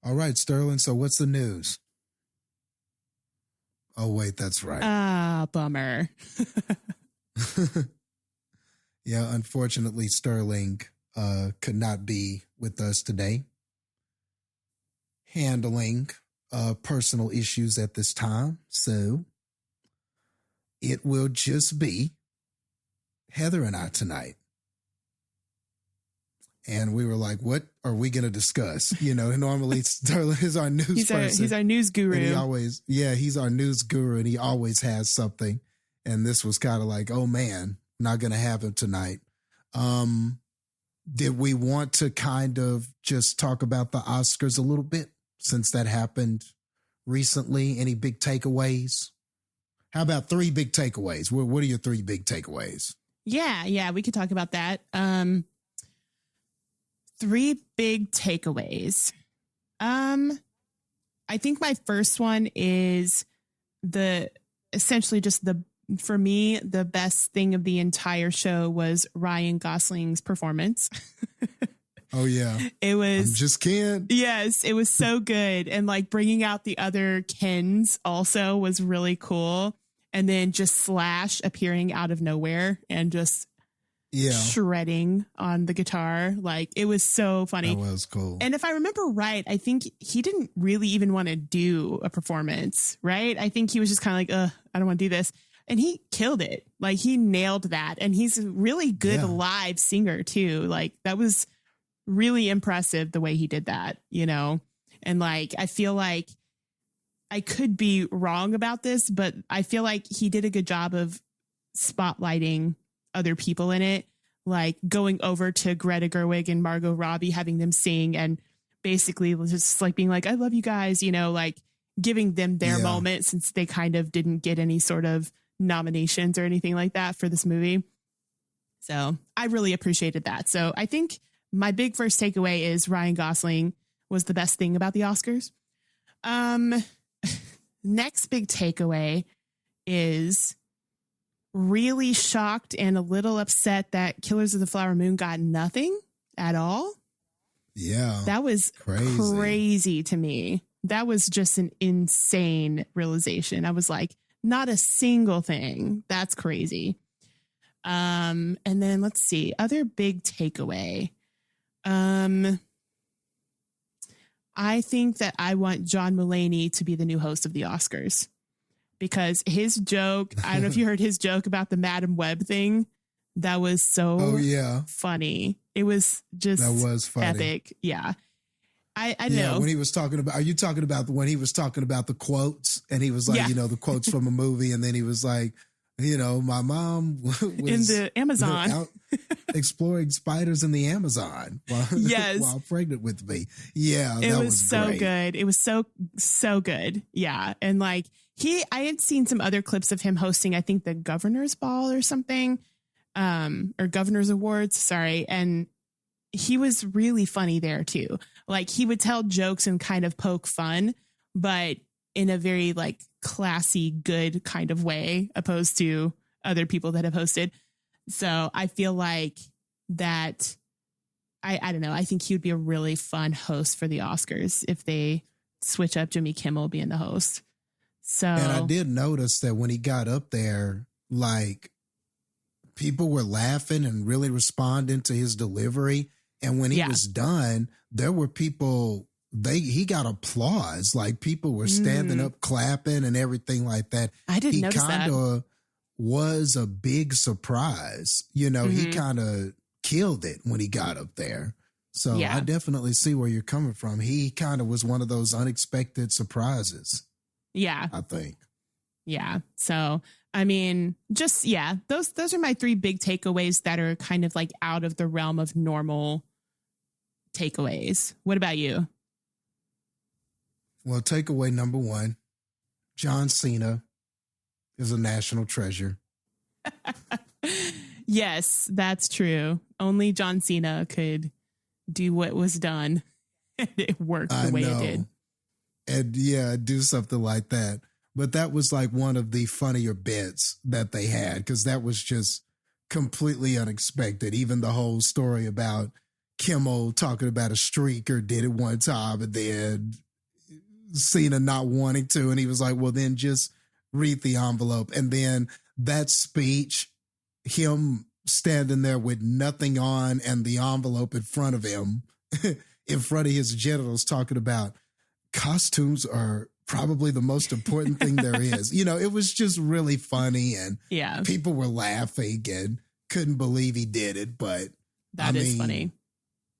All right, Sterling. So what's the news? Oh, wait, that's right. Bummer. Yeah, unfortunately, Sterling could not be with us today, handling personal issues at this time. So it will just be Heather and I tonight. And we were like, what are we going to discuss? You know, normally Sterling is our news person. He's our news guru. And he's our news guru and he always has something. And this was kind of like, oh man, not going to have him tonight. Did we want to kind of just talk about the Oscars a little bit since that happened recently? Any big takeaways? How about 3 big takeaways? What are your 3 big takeaways? Yeah, we could talk about that. 3 big takeaways. I think my first one is for me, the best thing of the entire show was Ryan Gosling's performance. Oh yeah. It was I'm just Ken. Yes, it was so good. And like bringing out the other Kens also was really cool. And then just Slash appearing out of nowhere and just shredding on the guitar. Like it was so funny. That was cool. And if I remember right, I think he didn't really even want to do a performance, right? I think he was just kind of like, I don't want to do this. And he killed it. Like he nailed that. And he's a really good live singer too. Like that was really impressive the way he did that, you know? And like, I feel like I could be wrong about this, but I feel like he did a good job of spotlighting other people in it, like going over to Greta Gerwig and Margot Robbie, having them sing and basically just like being like, I love you guys, you know, like giving them their moment since they kind of didn't get any sort of nominations or anything like that for this movie. So I really appreciated that. So I think my big first takeaway is Ryan Gosling was the best thing about the Oscars. Next big takeaway is really shocked and a little upset that Killers of the Flower Moon got nothing at all. Yeah. That was crazy to me. That was just an insane realization. I was like, not a single thing. That's crazy. And then let's see, other big takeaway. I think that I want John Mulaney to be the new host of the Oscars because his joke, I don't know if you heard his joke about the Madam Web thing. That was so funny. It was just funny. Epic. Yeah. I know. When he was talking about, are you talking about when he was talking about the quotes and he was like, you know, the quotes from a movie. And then he was like, you know, my mom was in the Amazon out exploring spiders in the Amazon while pregnant with me. Yeah. It was so great. Good. It was so good. Yeah. And like I had seen some other clips of him hosting, I think the Governor's Ball or something, or Governor's Awards. Sorry. And he was really funny there too. Like he would tell jokes and kind of poke fun, but in a very like classy, good kind of way, opposed to other people that have hosted. So I feel like that, I don't know. I think he would be a really fun host for the Oscars if they switch up Jimmy Kimmel being the host. So, and I did notice that when he got up there, like people were laughing and really responding to his delivery. And when he was done, there were people, he got applause. Like people were standing up, clapping and everything like that. I didn't notice that. He kind of was a big surprise. You know, he kind of killed it when he got up there. So I definitely see where you're coming from. He kind of was one of those unexpected surprises. Yeah. I think. Yeah. So, I mean, just, those are my 3 big takeaways that are kind of like out of the realm of normal takeaways. What about you? Well, takeaway number 1, John Cena is a national treasure. Yes, that's true. Only John Cena could do what was done. And it worked the way it did. And do something like that. But that was like one of the funnier bits that they had because that was just completely unexpected. Even the whole story about Kimmel talking about a streaker did it one time and then Cena not wanting to. And he was like, well, then just read the envelope. And then that speech, him standing there with nothing on and the envelope in front of him, in front of his genitals, talking about costumes are probably the most important thing there is. You know, it was just really funny and people were laughing and couldn't believe he did it. But that is funny.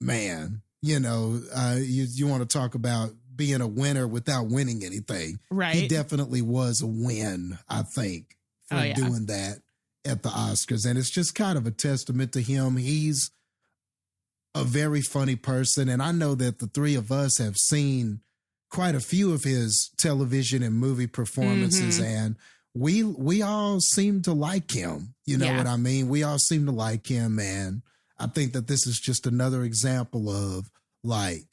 Man, you know, you want to talk about being a winner without winning anything. Right. He definitely was a win, I think, for doing that at the Oscars. And it's just kind of a testament to him. He's a very funny person. And I know that the three of us have seen quite a few of his television and movie performances. And we all seem to like him. You know what I mean? We all seem to like him. And I think that this is just another example of, like,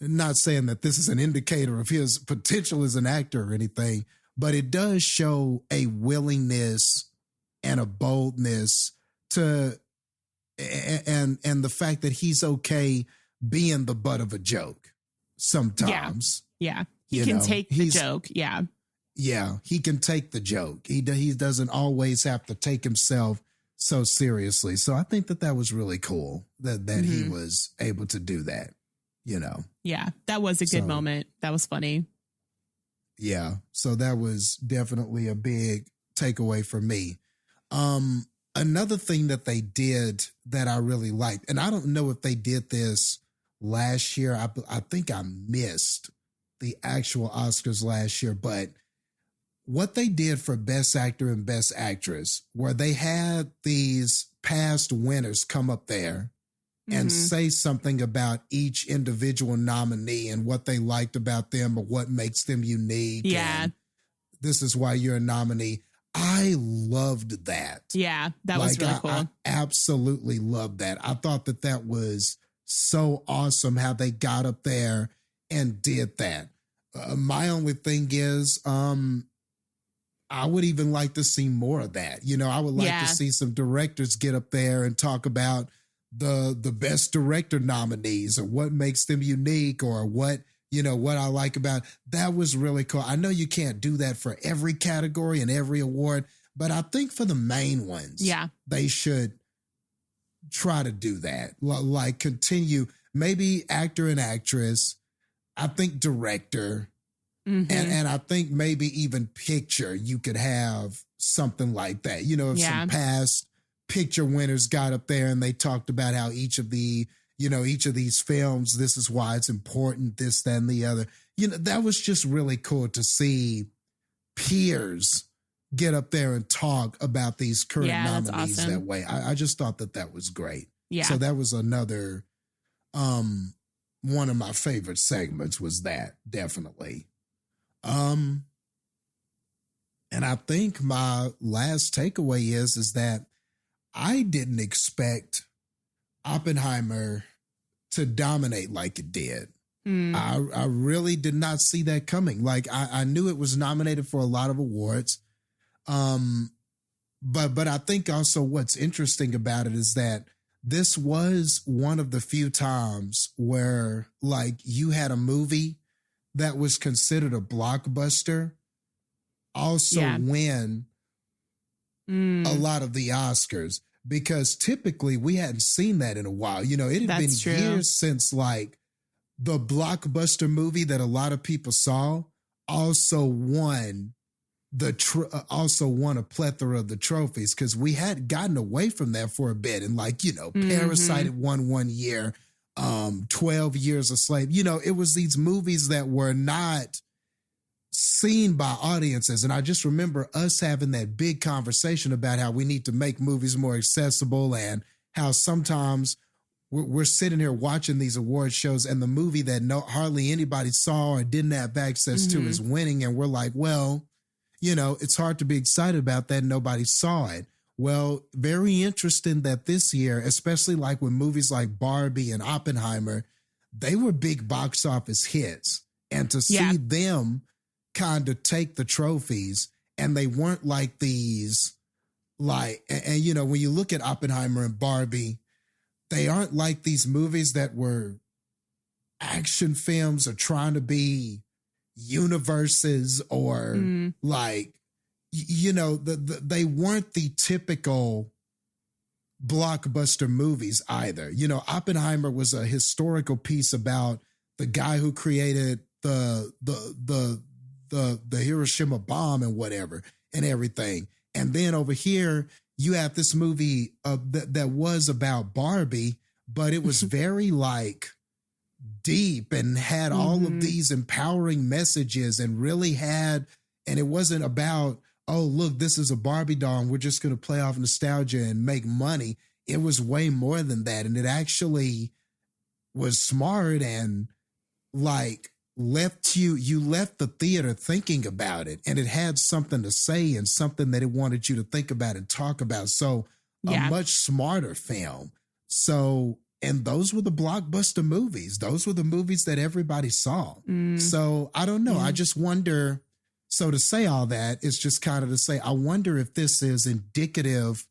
not saying that this is an indicator of his potential as an actor or anything, but it does show a willingness and a boldness to, and the fact that he's okay being the butt of a joke sometimes. Yeah. He can take the joke. Yeah. Yeah. He can take the joke. He doesn't always have to take himself so seriously. So I think that was really cool that he was able to do that, you know? Yeah. That was a good moment. That was funny. Yeah. So that was definitely a big takeaway for me. Another thing that they did that I really liked, and I don't know if they did this last year. I think I missed the actual Oscars last year, but what they did for Best Actor and Best Actress, where they had these past winners come up there and say something about each individual nominee and what they liked about them or what makes them unique. Yeah. And this is why you're a nominee. I loved that. Yeah, that was really cool. I absolutely loved that. I thought that was so awesome how they got up there and did that. My only thing is, I would even like to see more of that. You know, I would like to see some directors get up there and talk about the best director nominees or what makes them unique or what I like about. That was really cool. I know you can't do that for every category and every award, but I think for the main ones, they should try to do that. Like continue, maybe actor and actress, I think director, and I think maybe even picture, you could have something like that. You know, if some past picture winners got up there and they talked about how each of these films, this is why it's important, this, that, and the other. You know, that was just really cool to see peers get up there and talk about these current nominees that way. I just thought that was great. Yeah. So that was another, one of my favorite segments was that, definitely. And I think my last takeaway is that I didn't expect Oppenheimer to dominate like it did. I really did not see that coming. Like I knew it was nominated for a lot of awards. But I think also what's interesting about it is that this was one of the few times where like you had a movie that was considered a blockbuster also win a lot of the Oscars, because typically we hadn't seen that in a while. You know, it had been years since like the blockbuster movie that a lot of people saw also won a plethora of the trophies, because we had gotten away from that for a bit. And like, you know, Parasite had won one year, 12 Years a Slave. You know, it was these movies that were not seen by audiences. And I just remember us having that big conversation about how we need to make movies more accessible and how sometimes we're sitting here watching these award shows and the movie that hardly anybody saw or didn't have access to is winning. And we're like, well, you know, it's hard to be excited about that. Nobody saw it. Well, very interesting that this year, especially like with movies like Barbie and Oppenheimer, they were big box office hits. And to see them kind of take the trophies, and they weren't like these, like, and you know, when you look at Oppenheimer and Barbie, they aren't like these movies that were action films or trying to be universes or like, you know, they weren't the typical blockbuster movies either. You know, Oppenheimer was a historical piece about the guy who created the Hiroshima bomb and whatever and everything. And then over here, you have this movie that was about Barbie, but it was very like deep and had all of these empowering messages and really had, and it wasn't about, oh, look, this is a Barbie doll and we're just going to play off nostalgia and make money. It was way more than that. And it actually was smart and like left the theater thinking about it, and it had something to say and something that it wanted you to think about and talk about. So a much smarter film. So, and those were the blockbuster movies. Those were the movies that everybody saw. So I don't know. I just wonder. So to say all that is just kind of to say, I wonder if this is indicative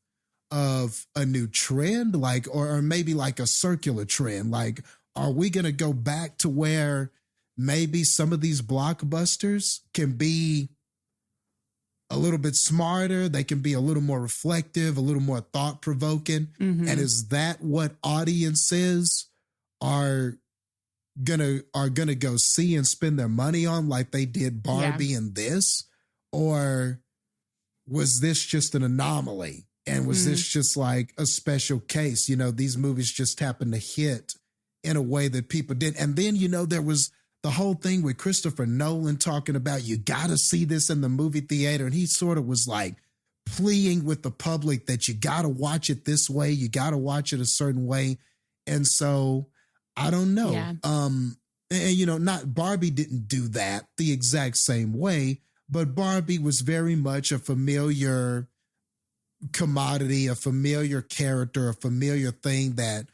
of a new trend, like, or maybe like a circular trend. Like, are we going to go back to where maybe some of these blockbusters can be a little bit smarter? They can be a little more reflective, a little more thought provoking. And is that what audiences are gonna go see and spend their money on, like they did Barbie and this? Or was this just an anomaly? And was this just like a special case? You know, these movies just happened to hit in a way that people did. And then, you know, there was the whole thing with Christopher Nolan talking about, you got to see this in the movie theater. And he sort of was like pleading with the public that you got to watch it this way. You got to watch it a certain way. And so I don't know. And, you know, not Barbie didn't do that the exact same way, but Barbie was very much a familiar commodity, a familiar character, a familiar thing that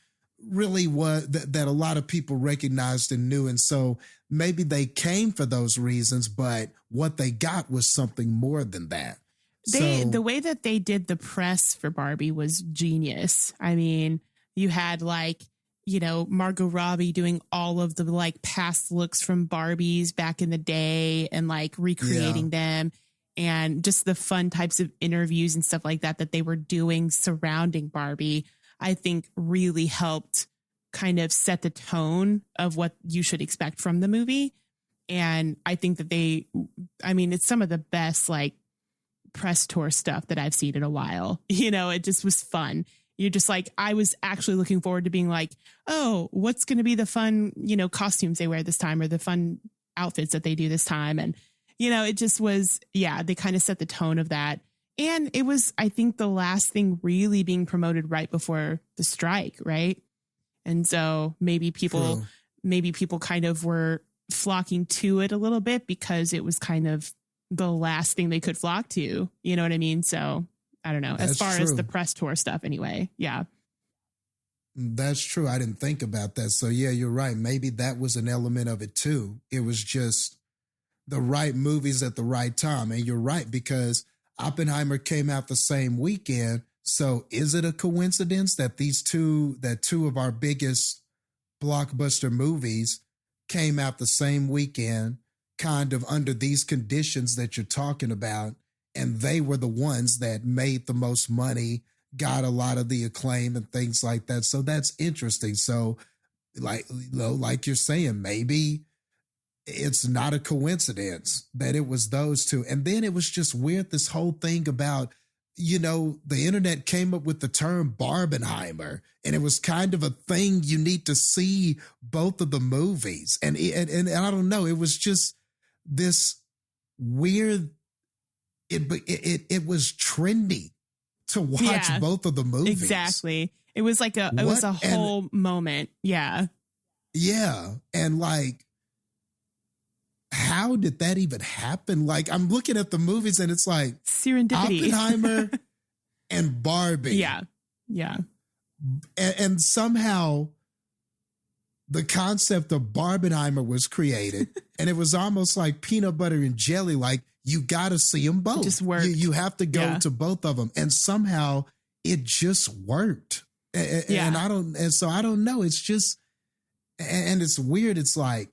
really was that a lot of people recognized and knew. And so maybe they came for those reasons, but what they got was something more than that. The way that they did the press for Barbie was genius. I mean, you had like, you know, Margot Robbie doing all of the like past looks from Barbies back in the day and like recreating them, and just the fun types of interviews and stuff like that they were doing surrounding Barbie, I think really helped kind of set the tone of what you should expect from the movie. And I think that it's some of the best like press tour stuff that I've seen in a while. You know, it just was fun. You're just like, I was actually looking forward to being like, oh, what's going to be the fun, you know, costumes they wear this time or the fun outfits that they do this time. And, you know, it just was, they kind of set the tone of that. And it was, I think, the last thing really being promoted right before the strike. Right. And so maybe people kind of were flocking to it a little bit because it was kind of the last thing they could flock to. You know what I mean? So I don't know, as far as the press tour stuff anyway. Yeah. That's true. I didn't think about that. So yeah, you're right. Maybe that was an element of it too. It was just the right movies at the right time. And you're right, because Oppenheimer came out the same weekend. So is it a coincidence that two of our biggest blockbuster movies came out the same weekend, kind of under these conditions that you're talking about? And they were the ones that made the most money, got a lot of the acclaim and things like that. So that's interesting. So like you're saying, maybe it's not a coincidence that it was those two. And then it was just weird, this whole thing about, you know, the internet came up with the term Barbenheimer, and it was kind of a thing. You need to see both of the movies. And I don't know, it was just this weird, it was trendy to watch both of the movies. Exactly. It was like it was a whole moment. Yeah. Yeah. And like, how did that even happen? Like, I'm looking at the movies and it's like serendipity. Oppenheimer and Barbie. Yeah. Yeah. And somehow the concept of Barbenheimer was created, and it was almost like peanut butter and jelly. Like, you got to see them both. Just worked. You have to go to both of them. And somehow it just worked. And I don't know. It's just, and it's weird. It's like,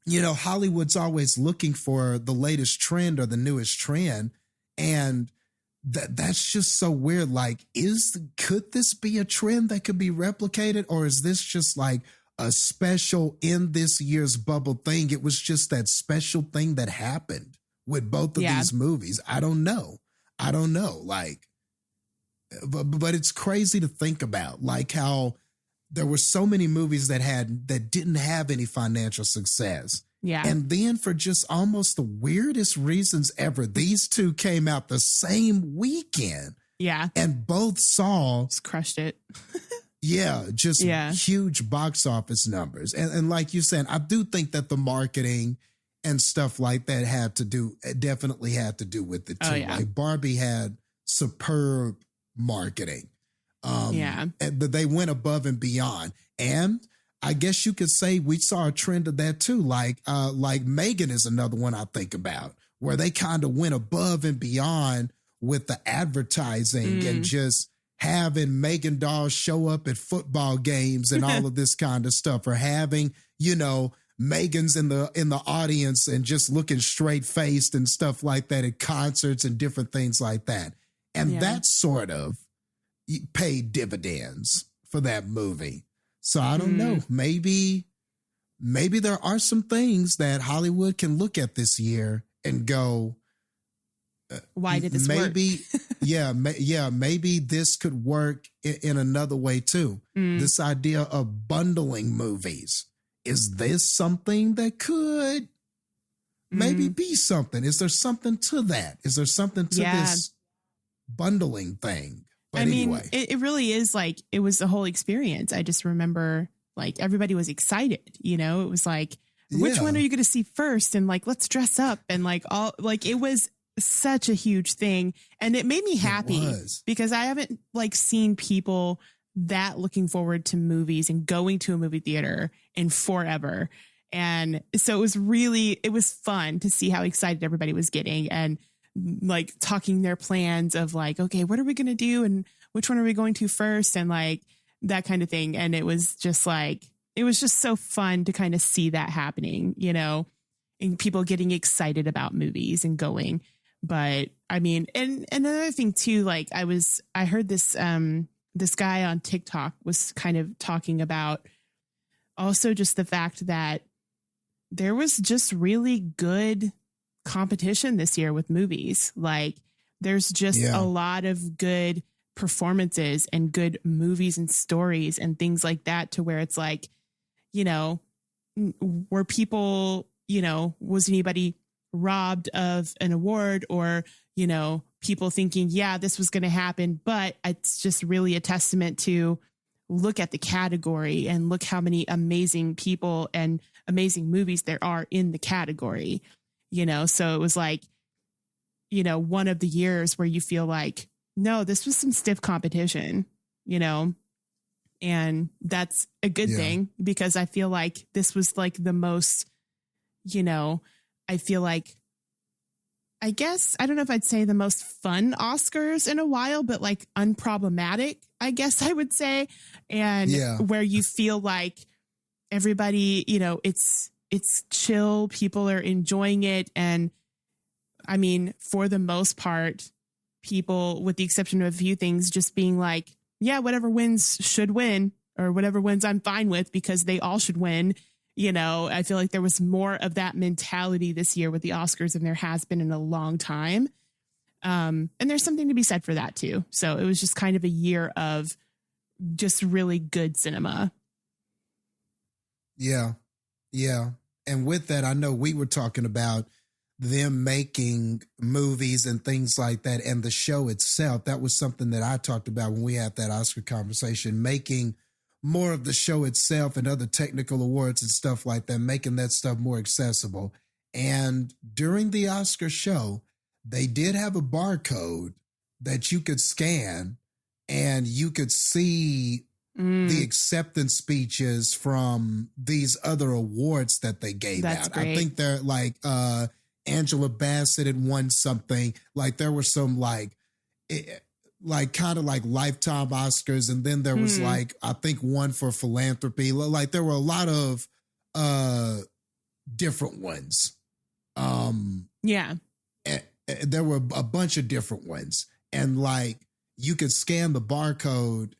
you know, Hollywood's always looking for the latest trend or the newest trend. And that's just so weird. Like, could this be a trend that could be replicated? Or is this just like a special in this year's bubble thing? It was just that special thing that happened with both of these movies. I don't know. Like, but it's crazy to think about, like how there were so many movies that didn't have any financial success. Yeah. And then for just almost the weirdest reasons ever, these two came out the same weekend. Yeah. And both just crushed it. Huge box office numbers. And like you said, I do think that the marketing and stuff like that definitely had to do with it too. Like Barbie had superb marketing. And they went above and beyond. And I guess you could say we saw a trend of that too. Like Megan is another one I think about, where they kind of went above and beyond with the advertising and just having Megan dolls show up at football games and all of this kind of stuff, or having, you know, Megan's in the audience and just looking straight faced and stuff like that at concerts and different things like that. And that sort of paid dividends for that movie. So I don't know. Maybe there are some things that Hollywood can look at this year and go, why did this work? Maybe this could work in another way too. This idea of bundling movies. Is this something that could maybe be something? Is there something to that? Is there something to this bundling thing? But anyway, it really is like, it was the whole experience. I just remember like everybody was excited, you know, it was like, which one are you going to see first? And like, let's dress up and like all, like, it was such a huge thing. And it made me happy because I haven't like seen people that looking forward to movies and going to a movie theater in forever. And so it was fun to see how excited everybody was getting and like talking their plans of like, okay, what are we going to do? And which one are we going to first? And like that kind of thing. And it was just so fun to kind of see that happening, you know, and people getting excited about movies and going. But I mean, and another thing too, like I heard this guy on TikTok was kind of talking about also just the fact that there was just really good competition this year with movies. Like there's just a lot of good performances and good movies and stories and things like that, to where it's like, you know, were people, you know, was anybody robbed of an award, or, you know, people thinking, yeah, this was going to happen, but it's just really a testament to look at the category and look how many amazing people and amazing movies there are in the category, you know? So it was like, you know, one of the years where you feel like, no, this was some stiff competition, you know, and that's a good thing, because I feel like this was like the most, you know, I feel like, I guess, I don't know if I'd say the most fun Oscars in a while, but like unproblematic, I guess I would say. And where you feel like everybody, you know, it's chill. People are enjoying it. And I mean, for the most part, people, with the exception of a few things, just being like, yeah, whatever wins should win, or whatever wins I'm fine with, because they all should win. You know, I feel like there was more of that mentality this year with the Oscars than there has been in a long time. And there's something to be said for that too. So it was just kind of a year of just really good cinema. Yeah. Yeah. And with that, I know we were talking about them making movies and things like that, and the show itself. That was something that I talked about when we had that Oscar conversation, making more of the show itself and other technical awards and stuff like that, making that stuff more accessible. And during the Oscar show, they did have a barcode that you could scan, and you could see the acceptance speeches from these other awards that they gave out. Great. I think they're like Angela Bassett had won something. Like there were some like like kind of like lifetime Oscars. And then there was like, I think one for philanthropy. Like there were a lot of different ones. Yeah. There were a bunch of different ones. And like you could scan the barcode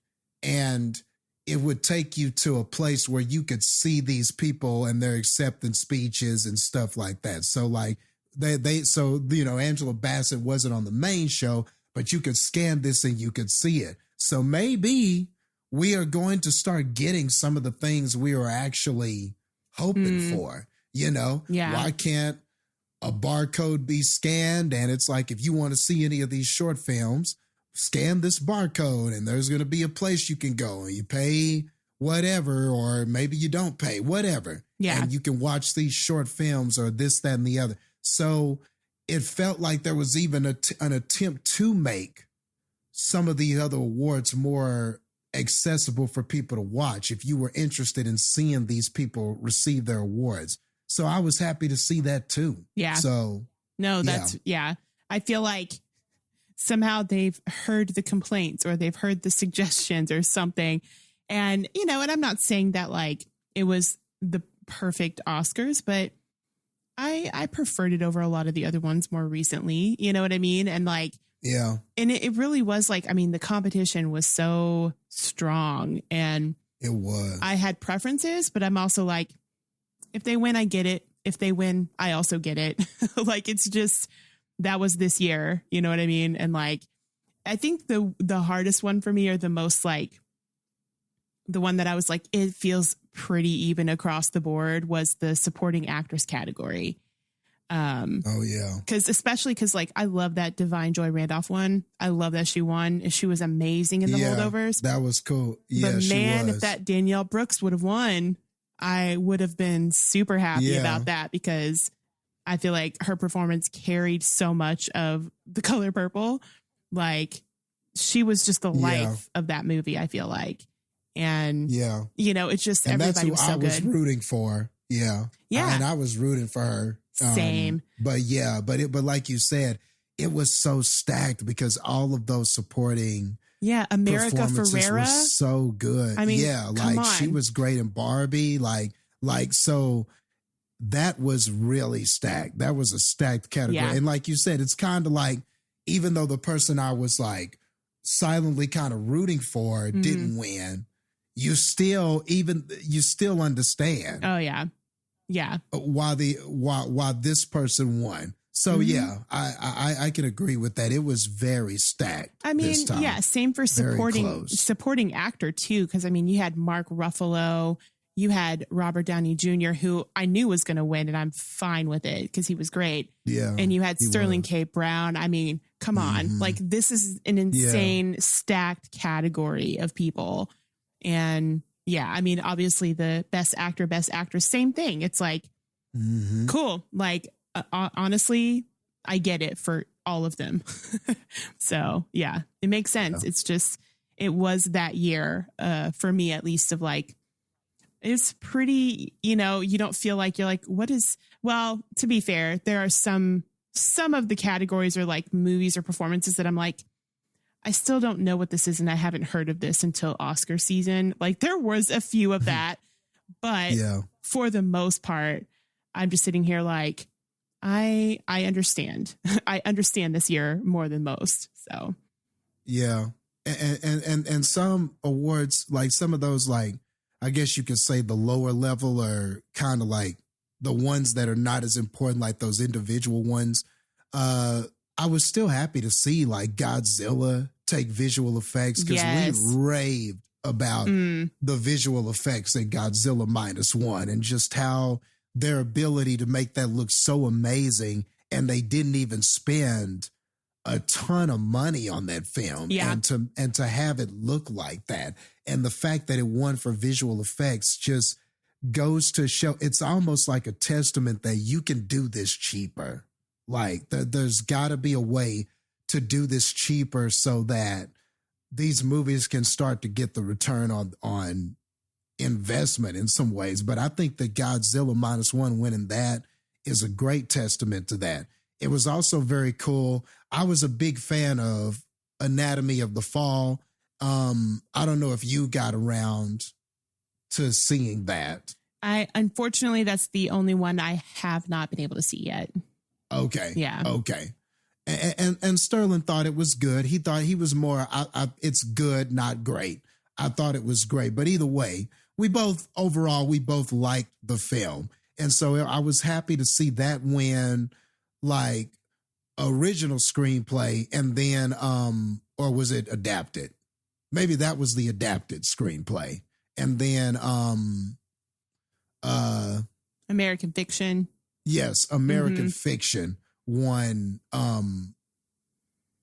and it would take you to a place where you could see these people and their acceptance speeches and stuff like that. So like so, you know, Angela Bassett wasn't on the main show, but you could scan this and you could see it. So maybe we are going to start getting some of the things we were actually hoping for, you know? Yeah. Why can't a barcode be scanned? And it's like, if you want to see any of these short films, scan this barcode and there's going to be a place you can go and you pay whatever, or maybe you don't pay whatever. Yeah. And you can watch these short films or this, that, and the other. So it felt like there was even an attempt to make some of the other awards more accessible for people to watch if you were interested in seeing these people receive their awards. So I was happy to see that too. Yeah. So no, that's I feel like somehow they've heard the complaints or they've heard the suggestions or something. And, you know, and I'm not saying that like it was the perfect Oscars, but I preferred it over a lot of the other ones more recently. You know what I mean? And like, yeah. And it really was like, I mean, the competition was so strong and it was. I had preferences, but I'm also like, if they win, I get it. If they win, I also get it. Like, it's just, that was this year. You know what I mean? And like, I think the hardest one for me, or the most like, the one that I was like, it feels pretty even across the board, was the supporting actress category. Oh yeah. Especially because like, I love that Divine Joy Randolph one. I love that she won. She was amazing in the holdovers. That was cool. Yeah, but man, she was. If that Danielle Brooks would have won, I would have been super happy about that, because I feel like her performance carried so much of The Color Purple. Like, she was just the life of that movie, I feel like. And, you know, it's just, and everybody was so good. That's who I was rooting for. Yeah. Yeah. And I was rooting for her. Same. But like you said, it was so stacked because all of those supporting America Ferrera was so good. I mean, like she was great in Barbie. Like so that was really stacked. That was a stacked category. Yeah. And like you said, it's kind of like, even though the person I was like silently kind of rooting for didn't win, you still understand. Oh yeah. Yeah. Why this person won. So I can agree with that. It was very stacked. I mean, same for supporting actor too. Cause I mean, you had Mark Ruffalo, you had Robert Downey Jr., who I knew was going to win, and I'm fine with it because he was great. Yeah. And you had Sterling K. Brown. I mean, come on. Like, this is an insane stacked category of people. And I mean, obviously the best actor, best actress, same thing. It's like, cool. Like, honestly, I get it for all of them. So yeah, it makes sense. It's just, it was that year for me, at least, of like, it's pretty, you know, you don't feel like you're like, well, to be fair, there are some of the categories are like movies or performances that I'm like, I still don't know what this is. And I haven't heard of this until Oscar season. Like, there was a few of that, but for the most part, I'm just sitting here like, I understand. I understand this year more than most. So, yeah. And some awards, like some of those, like, I guess you could say the lower level, are kind of like the ones that are not as important, like those individual ones. I was still happy to see like Godzilla take visual effects, because we raved about the visual effects in Godzilla -1 and just how their ability to make that look so amazing. And they didn't even spend a ton of money on that film, and to have it look like that, and the fact that it won for visual effects just goes to show, it's almost like a testament that you can do this cheaper. Like there's got to be a way to do this cheaper so that these movies can start to get the return on investment in some ways. But I think that Godzilla -1 winning that is a great testament to that. It was also very cool. I was a big fan of Anatomy of the Fall. I don't know if you got around to seeing that. Unfortunately, that's the only one I have not been able to see yet. Okay. Yeah. Okay. And Sterling thought it was good. He thought he was more, it's good, not great. I thought it was great. But either way, we both liked the film. And so I was happy to see that win, like, original screenplay, and then, or was it adapted? Maybe that was the adapted screenplay. And then, American Fiction. Yes, American Fiction won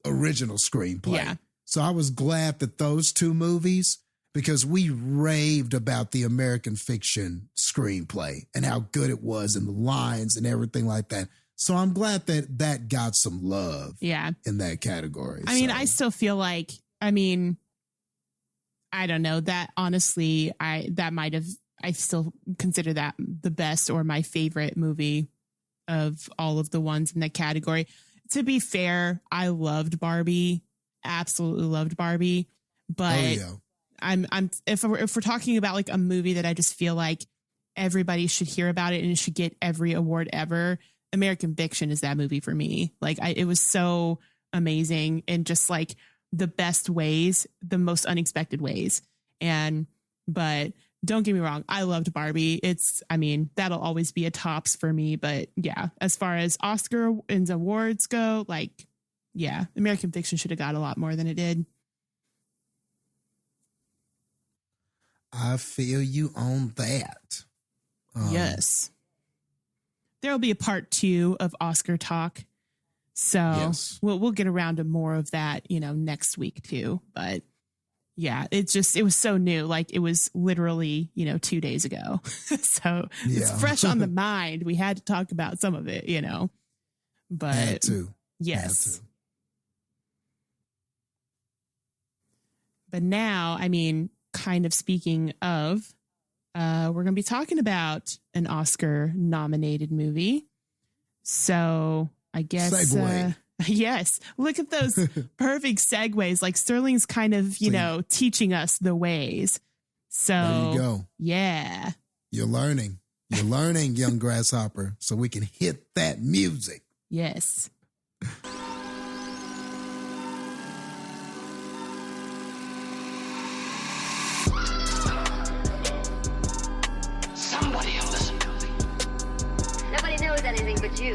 original screenplay. Yeah. So I was glad that those two movies, because we raved about the American Fiction screenplay and how good it was and the lines and everything like that. So I'm glad that that got some love in that category. I mean, I still feel like, I don't know, that honestly, I still consider that the best or my favorite movie of all of the ones in that category. To be fair, I loved Barbie, absolutely loved Barbie, but if we're talking about like a movie that I just feel like everybody should hear about it and it should get every award ever, American Fiction is that movie for me. Like it was so amazing in just like the best ways, the most unexpected ways. But don't get me wrong, I loved Barbie. That'll always be a tops for me. But yeah, as far as Oscar and awards go, like, yeah, American Fiction should have got a lot more than it did. I feel you on that. Yes. There'll be a part 2 of Oscar talk. So we'll get around to more of that, next week too. But yeah, it was so new. Like it was literally, 2 days ago. So it's fresh on the mind. We had to talk about some of it, but had to. Yes. Had to. But now, kind of speaking of, we're going to be talking about an Oscar nominated movie. So I guess, yes, look at those perfect segues. Like Sterling's kind of, teaching us the ways. So there you go. Yeah. You're learning, young grasshopper, so we can hit that music. Yes. Somebody will listen to me. Nobody knows anything but you.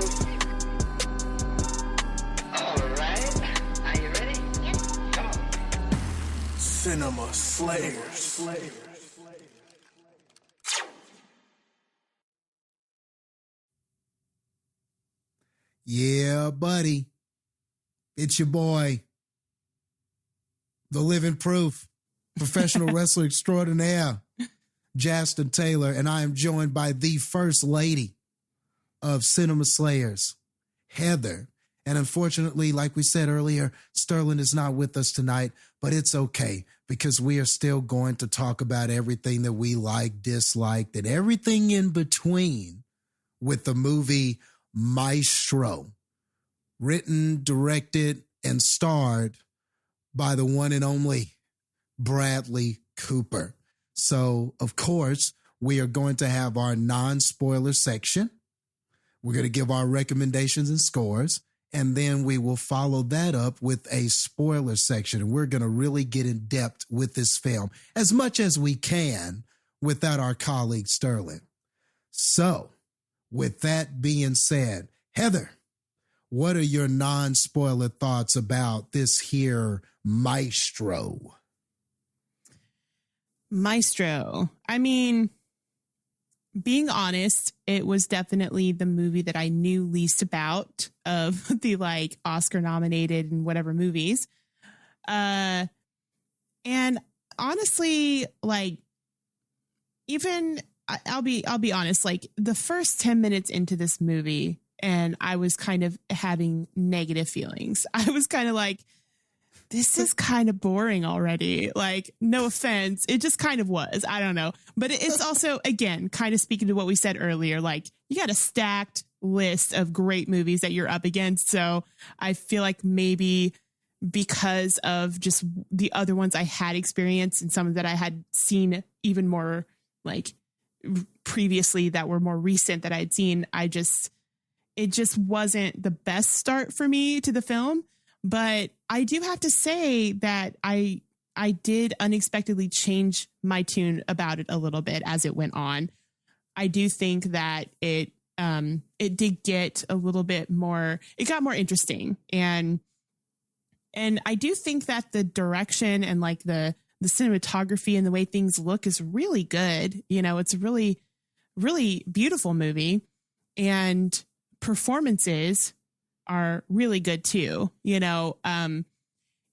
All right. Are you ready? Yes. Come on. Cinema Slayers. Yeah, buddy. It's your boy, the living proof, professional wrestler extraordinaire, Jastin Taylor, and I am joined by the first lady of Cinema Slayers, Heather. And unfortunately, like we said earlier, Sterling is not with us tonight, but it's okay because we are still going to talk about everything that we like, disliked, and everything in between with the movie Maestro, written, directed, and starred by the one and only Bradley Cooper. So, of course, we are going to have our non-spoiler section. We're going to give our recommendations and scores, and then we will follow that up with a spoiler section. And we're going to really get in depth with this film as much as we can without our colleague Sterling. So, with that being said, Heather, what are your non-spoiler thoughts about this here Maestro? Maestro. Being honest, it was definitely the movie that I knew least about of the like Oscar nominated and whatever movies. And honestly, like even I'll be honest, like the first 10 minutes into this movie and I was kind of having negative feelings. I was kind of like, this is kind of boring already. Like, no offense. It just kind of was. I don't know. But it's also, again, kind of speaking to what we said earlier, like you got a stacked list of great movies that you're up against. So I feel like maybe because of just the other ones I had experienced and some that I had seen even more like previously that were more recent that I'd seen. It just wasn't the best start for me to the film. But I do have to say that I did unexpectedly change my tune about it a little bit as it went on. I do think that it did get a little bit more, it got more interesting. And I do think that the direction and like the cinematography and the way things look is really good. You know, it's a really, really beautiful movie, and performances are really good too. You know,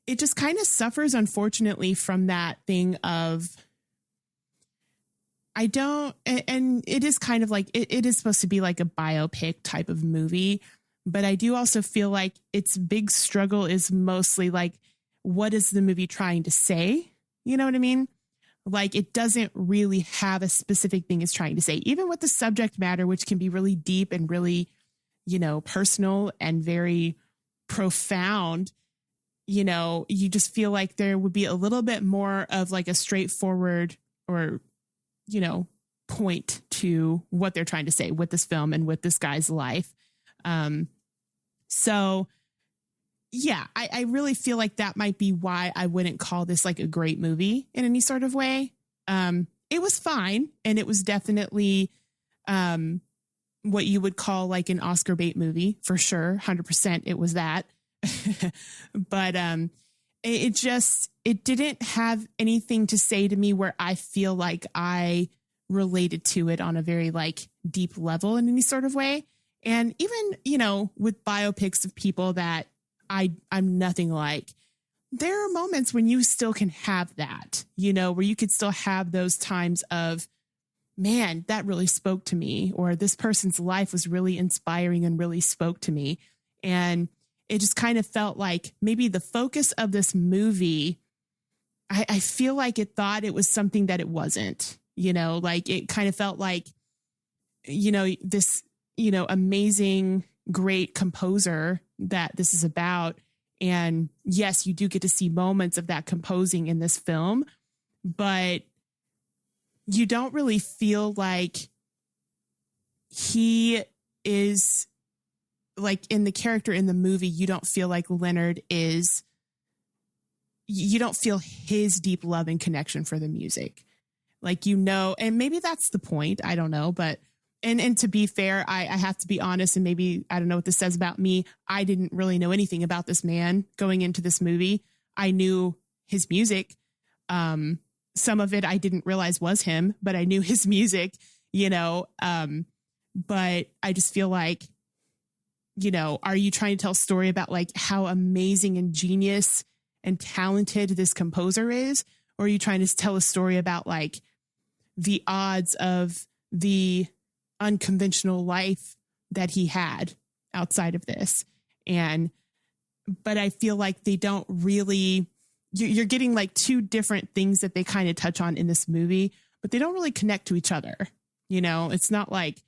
it just kind of suffers, unfortunately, from that thing of, and it is kind of like, it is supposed to be like a biopic type of movie, but I do also feel like its big struggle is mostly like, what is the movie trying to say? You know what I mean? Like, it doesn't really have a specific thing it's trying to say, even with the subject matter, which can be really deep and really, you know, personal and very profound. You know, you just feel like there would be a little bit more of like a straightforward or, you know, point to what they're trying to say with this film and with this guy's life. So yeah, I really feel like that might be why I wouldn't call this like a great movie in any sort of way. It was fine. And it was definitely, what you would call like an Oscar bait movie for sure. 100%. It was that. But, it didn't have anything to say to me where I feel like I related to it on a very like deep level in any sort of way. And even, you know, with biopics of people that I'm nothing like, there are moments when you still can have that, you know, where you could still have those times of, man, that really spoke to me, or this person's life was really inspiring and really spoke to me. And it just kind of felt like maybe the focus of this movie, I feel like it thought it was something that it wasn't, you know, like it kind of felt like, you know, this, you know, amazing, great composer that this is about. And yes, you do get to see moments of that composing in this film, but you don't really feel like he is like in the character in the movie. You don't feel like Leonard is, you don't feel his deep love and connection for the music. Like, you know, and maybe that's the point. I don't know, but And to be fair, I have to be honest, and maybe I don't know what this says about me. I didn't really know anything about this man going into this movie. I knew his music. Some of it I didn't realize was him, but I knew his music, you know. But I just feel like, you know, are you trying to tell a story about like how amazing and genius and talented this composer is? Or are you trying to tell a story about like the odds of the unconventional life that he had outside of this? But I feel like they don't really, you're getting like two different things that they kind of touch on in this movie, but they don't really connect to each other. You know, it's not like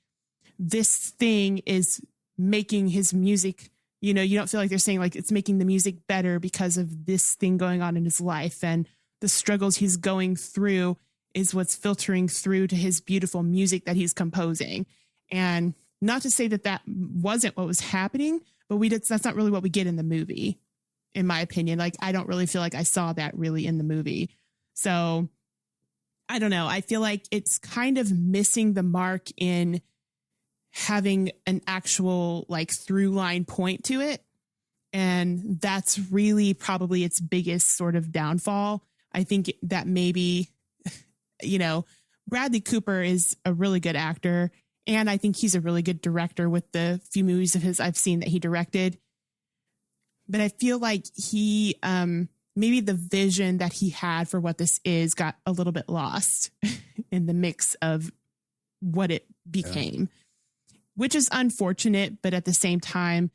this thing is making his music, you know, you don't feel like they're saying like it's making the music better because of this thing going on in his life, and the struggles he's going through is what's filtering through to his beautiful music that he's composing. And not to say that that wasn't what was happening, but that's not really what we get in the movie, in my opinion. Like, I don't really feel like I saw that really in the movie. So I don't know. I feel like it's kind of missing the mark in having an actual like through line point to it. And that's really probably its biggest sort of downfall. I think that maybe, you know, Bradley Cooper is a really good actor, and I think he's a really good director with the few movies of his I've seen that he directed. But I feel like he, maybe the vision that he had for what this is got a little bit lost in the mix of what it became, which is unfortunate. But at the same time,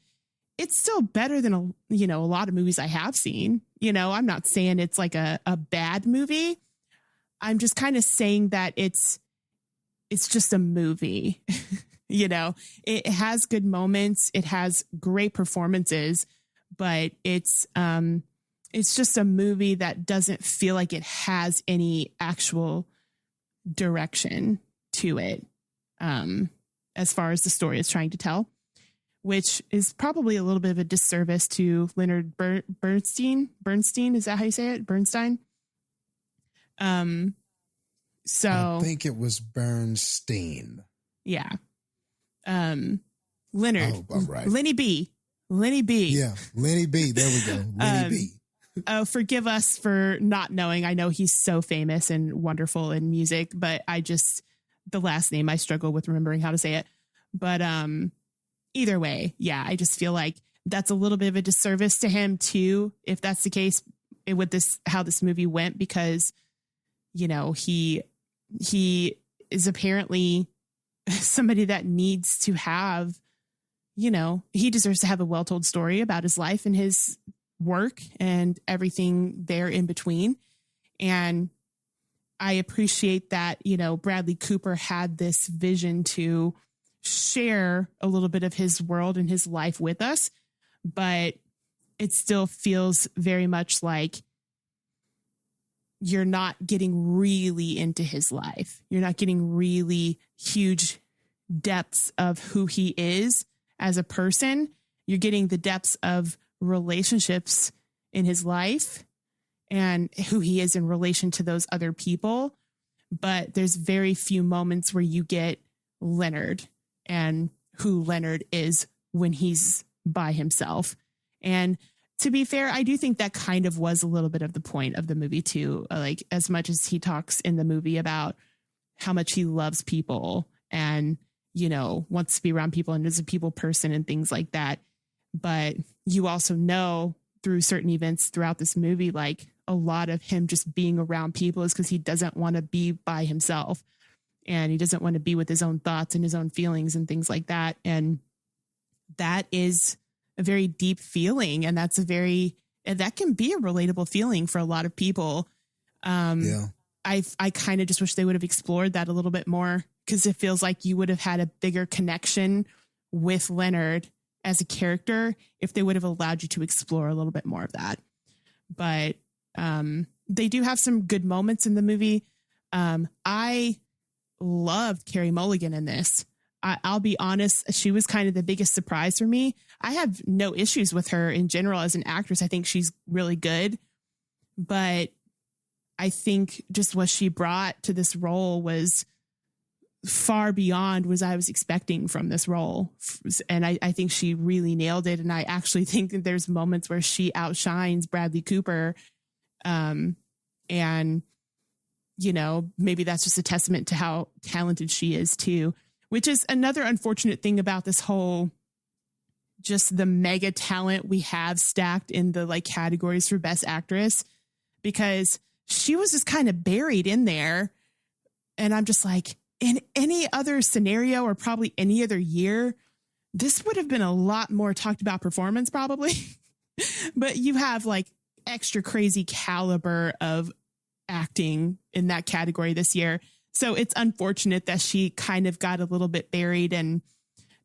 it's still better than a lot of movies I have seen. You know, I'm not saying it's like a bad movie. I'm just kind of saying that it's just a movie. You know, it has good moments. It has great performances, but it's it's just a movie that doesn't feel like it has any actual direction to it, as far as the story is trying to tell, which is probably a little bit of a disservice to Leonard Bernstein. Bernstein, is that how you say it? Bernstein. So I think it was Bernstein. Yeah. Leonard. Oh, I'm right. Lenny B. Yeah, Lenny B. There we go. Lenny B. Oh, forgive us for not knowing. I know he's so famous and wonderful in music, but the last name, I struggle with remembering how to say it. But either way, yeah, I just feel like that's a little bit of a disservice to him too, if that's the case with how this movie went, because, you know, he is apparently somebody that needs to have, you know, he deserves to have a well-told story about his life and his work and everything there in between. And I appreciate that, you know, Bradley Cooper had this vision to share a little bit of his world and his life with us, but it still feels very much like you're not getting really into his life. You're not getting really huge depths of who he is as a person. You're getting the depths of relationships in his life and who he is in relation to those other people. But there's very few moments where you get Leonard and who Leonard is when he's by himself. And to be fair, I do think that kind of was a little bit of the point of the movie too. Like, as much as he talks in the movie about how much he loves people and, you know, wants to be around people and is a people person and things like that. But you also know through certain events throughout this movie, like a lot of him just being around people is because he doesn't want to be by himself and he doesn't want to be with his own thoughts and his own feelings and things like that. And that is a very deep feeling. And that can be a relatable feeling for a lot of people. Yeah. I kind of just wish they would have explored that a little bit more, because it feels like you would have had a bigger connection with Leonard as a character if they would have allowed you to explore a little bit more of that. But they do have some good moments in the movie. I loved Carey Mulligan in this. I'll be honest, she was kind of the biggest surprise for me. I have no issues with her in general as an actress. I think she's really good. But I think just what she brought to this role was far beyond what I was expecting from this role. And I think she really nailed it. And I actually think that there's moments where she outshines Bradley Cooper. And, you know, maybe that's just a testament to how talented she is too, which is another unfortunate thing about this whole, just the mega talent we have stacked in the like categories for Best Actress, because she was just kind of buried in there. And I'm just like, in any other scenario or probably any other year, this would have been a lot more talked about performance probably. But you have like extra crazy caliber of acting in that category this year. So it's unfortunate that she kind of got a little bit buried and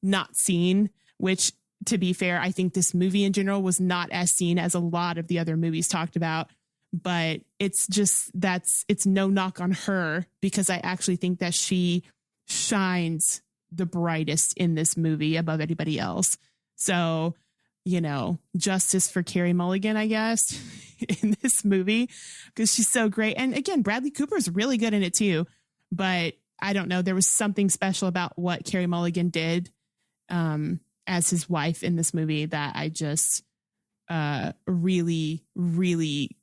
not seen, which, to be fair, I think this movie in general was not as seen as a lot of the other movies talked about. But it's just, it's no knock on her, because I actually think that she shines the brightest in this movie above anybody else. So, you know, justice for Carey Mulligan, I guess, in this movie, because she's so great. And again, Bradley Cooper is really good in it too. But I don't know, there was something special about what Carey Mulligan did as his wife in this movie that I just really, really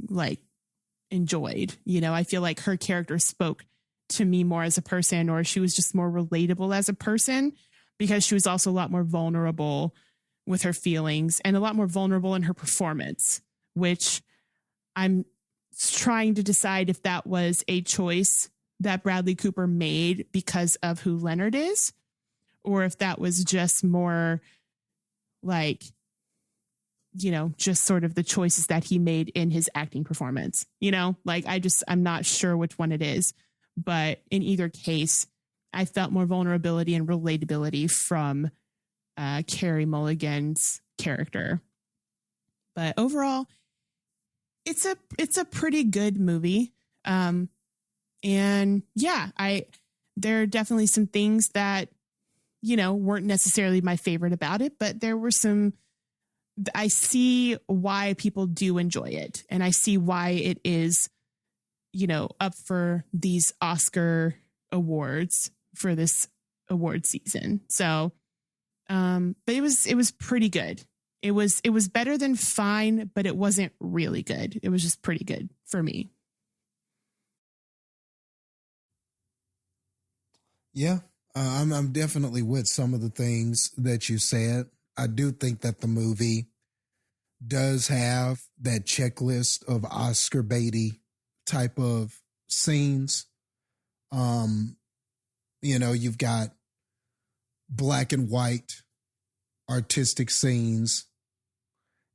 like enjoyed. You know, I feel like her character spoke to me more as a person, or she was just more relatable as a person, because she was also a lot more vulnerable with her feelings and a lot more vulnerable in her performance, which I'm trying to decide if that was a choice that Bradley Cooper made because of who Leonard is, or if that was just more like, you know, just sort of the choices that he made in his acting performance, you know, like I'm not sure which one it is, but in either case, I felt more vulnerability and relatability from Carey Mulligan's character. But overall, it's a pretty good movie. And yeah, there are definitely some things that, weren't necessarily my favorite about it, but there were I see why people do enjoy it. And I see why it is, up for these Oscar awards for this award season. So, but it was pretty good. It was better than fine, but it wasn't really good. It was just pretty good for me. Yeah, I'm definitely with some of the things that you said. I do think that the movie does have that checklist of Oscar baity type of scenes. You've got black and white artistic scenes.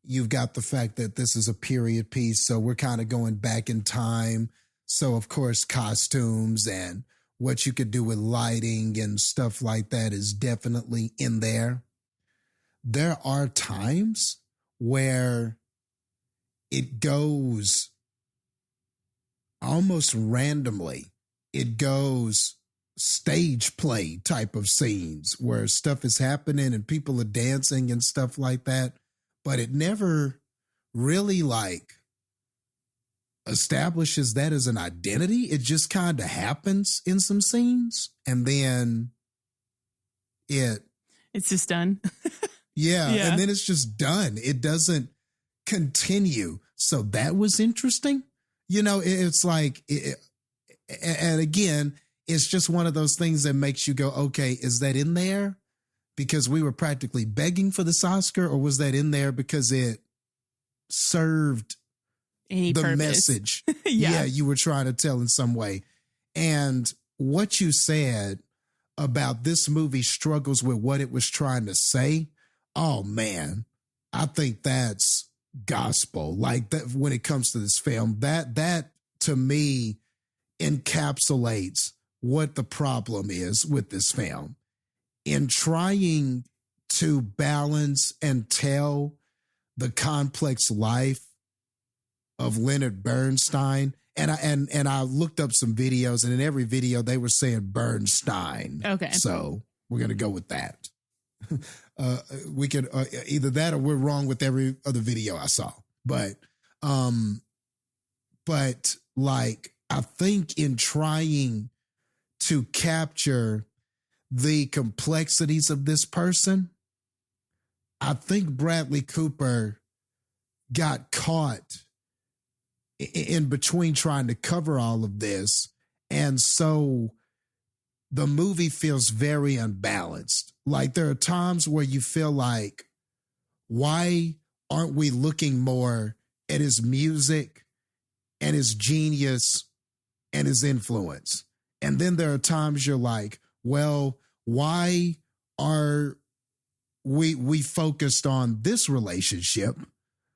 You've got the fact that this is a period piece, so we're kind of going back in time. So, of course, costumes and what you could do with lighting and stuff like that is definitely in there. There are times where it goes almost randomly. It goes stage play type of scenes where stuff is happening and people are dancing and stuff like that. But it never really establishes that as an identity. It just kind of happens in some scenes and then it's just done. Yeah. And then it's just done. It doesn't continue. So that was interesting. It's like, and again, it's just one of those things that makes you go, okay, is that in there because we were practically begging for this Oscar, or was that in there because it served the purpose. Message you were trying to tell in some way? And what you said about this movie struggles with what it was trying to say, oh man, I think that's gospel. Like that when it comes to this film, that to me encapsulates what the problem is with this film. In trying to balance and tell the complex life of Leonard Bernstein, and I looked up some videos, and in every video they were saying Bernstein. Okay, so we're gonna go with that. We could either that or we're wrong with every other video I saw. But like I think in trying to capture the complexities of this person, I think Bradley Cooper got caught in between trying to cover all of this. And so the movie feels very unbalanced. Like there are times where you feel like, why aren't we looking more at his music and his genius and his influence? And then there are times you're like, well, why are we focused on this relationship,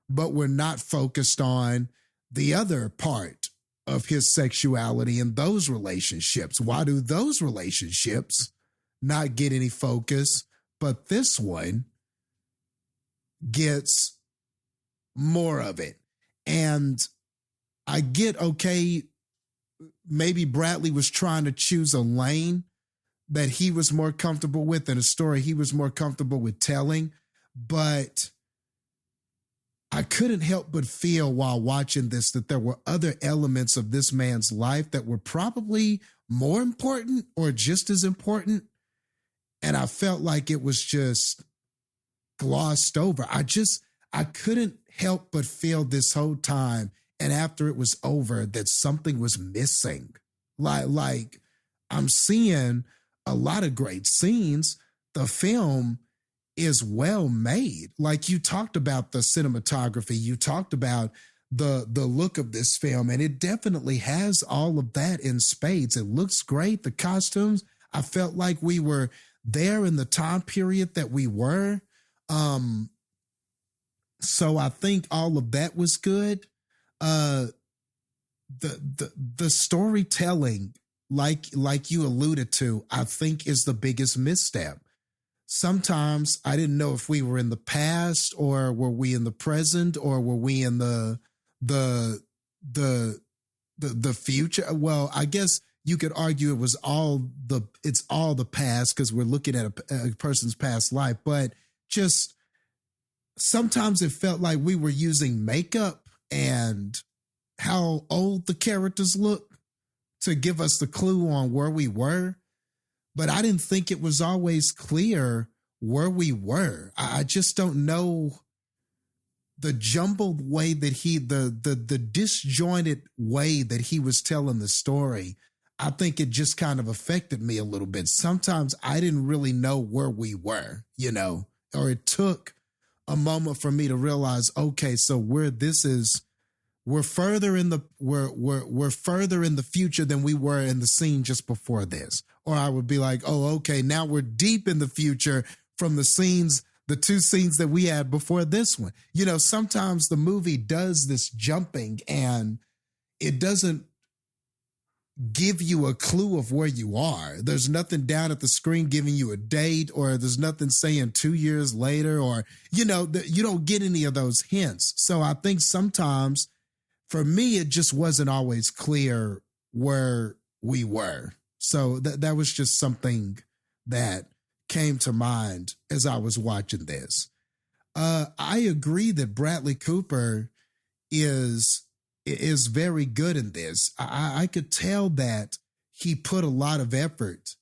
but we're not focused on the other part of his sexuality and those relationships? Why do those relationships not get any focus, but this one gets more of it? And I get, okay, maybe Bradley was trying to choose a lane that he was more comfortable with and a story he was more comfortable with telling, but I couldn't help but feel while watching this that there were other elements of this man's life that were probably more important or just as important. And I felt like it was just glossed over. I couldn't help but feel this whole time. And after it was over, that something was missing. Like I'm seeing a lot of great scenes. The film is well made. Like you talked about the cinematography, you talked about the look of this film, and it definitely has all of that in spades. It looks great. The costumes, I felt like we were there in the time period that we were. So I think all of that was good. The storytelling, like you alluded to, I think is the biggest misstep. Sometimes I didn't know if we were in the past or were we in the present or were we in the the the future. Well, I guess you could argue it's all the past because we're looking at a person's past life, but just sometimes it felt like we were using makeup and how old the characters look to give us the clue on where we were. But I didn't think it was always clear where we were. I just don't know the jumbled way that the disjointed way that he was telling the story. I think it just kind of affected me a little bit. Sometimes I didn't really know where we were, or it took a moment for me to realize, okay, so we're further in the future than we were in the scene just before this. Or I would be like, oh, okay, now we're deep in the future from the two scenes that we had before this one. Sometimes the movie does this jumping and it doesn't give you a clue of where you are. There's nothing down at the screen giving you a date, or there's nothing saying 2 years later, or, you don't get any of those hints. So I think sometimes for me, it just wasn't always clear where we were. So that was just something that came to mind as I was watching this. I agree that Bradley Cooper is very good in this. I could tell that he put a lot of effort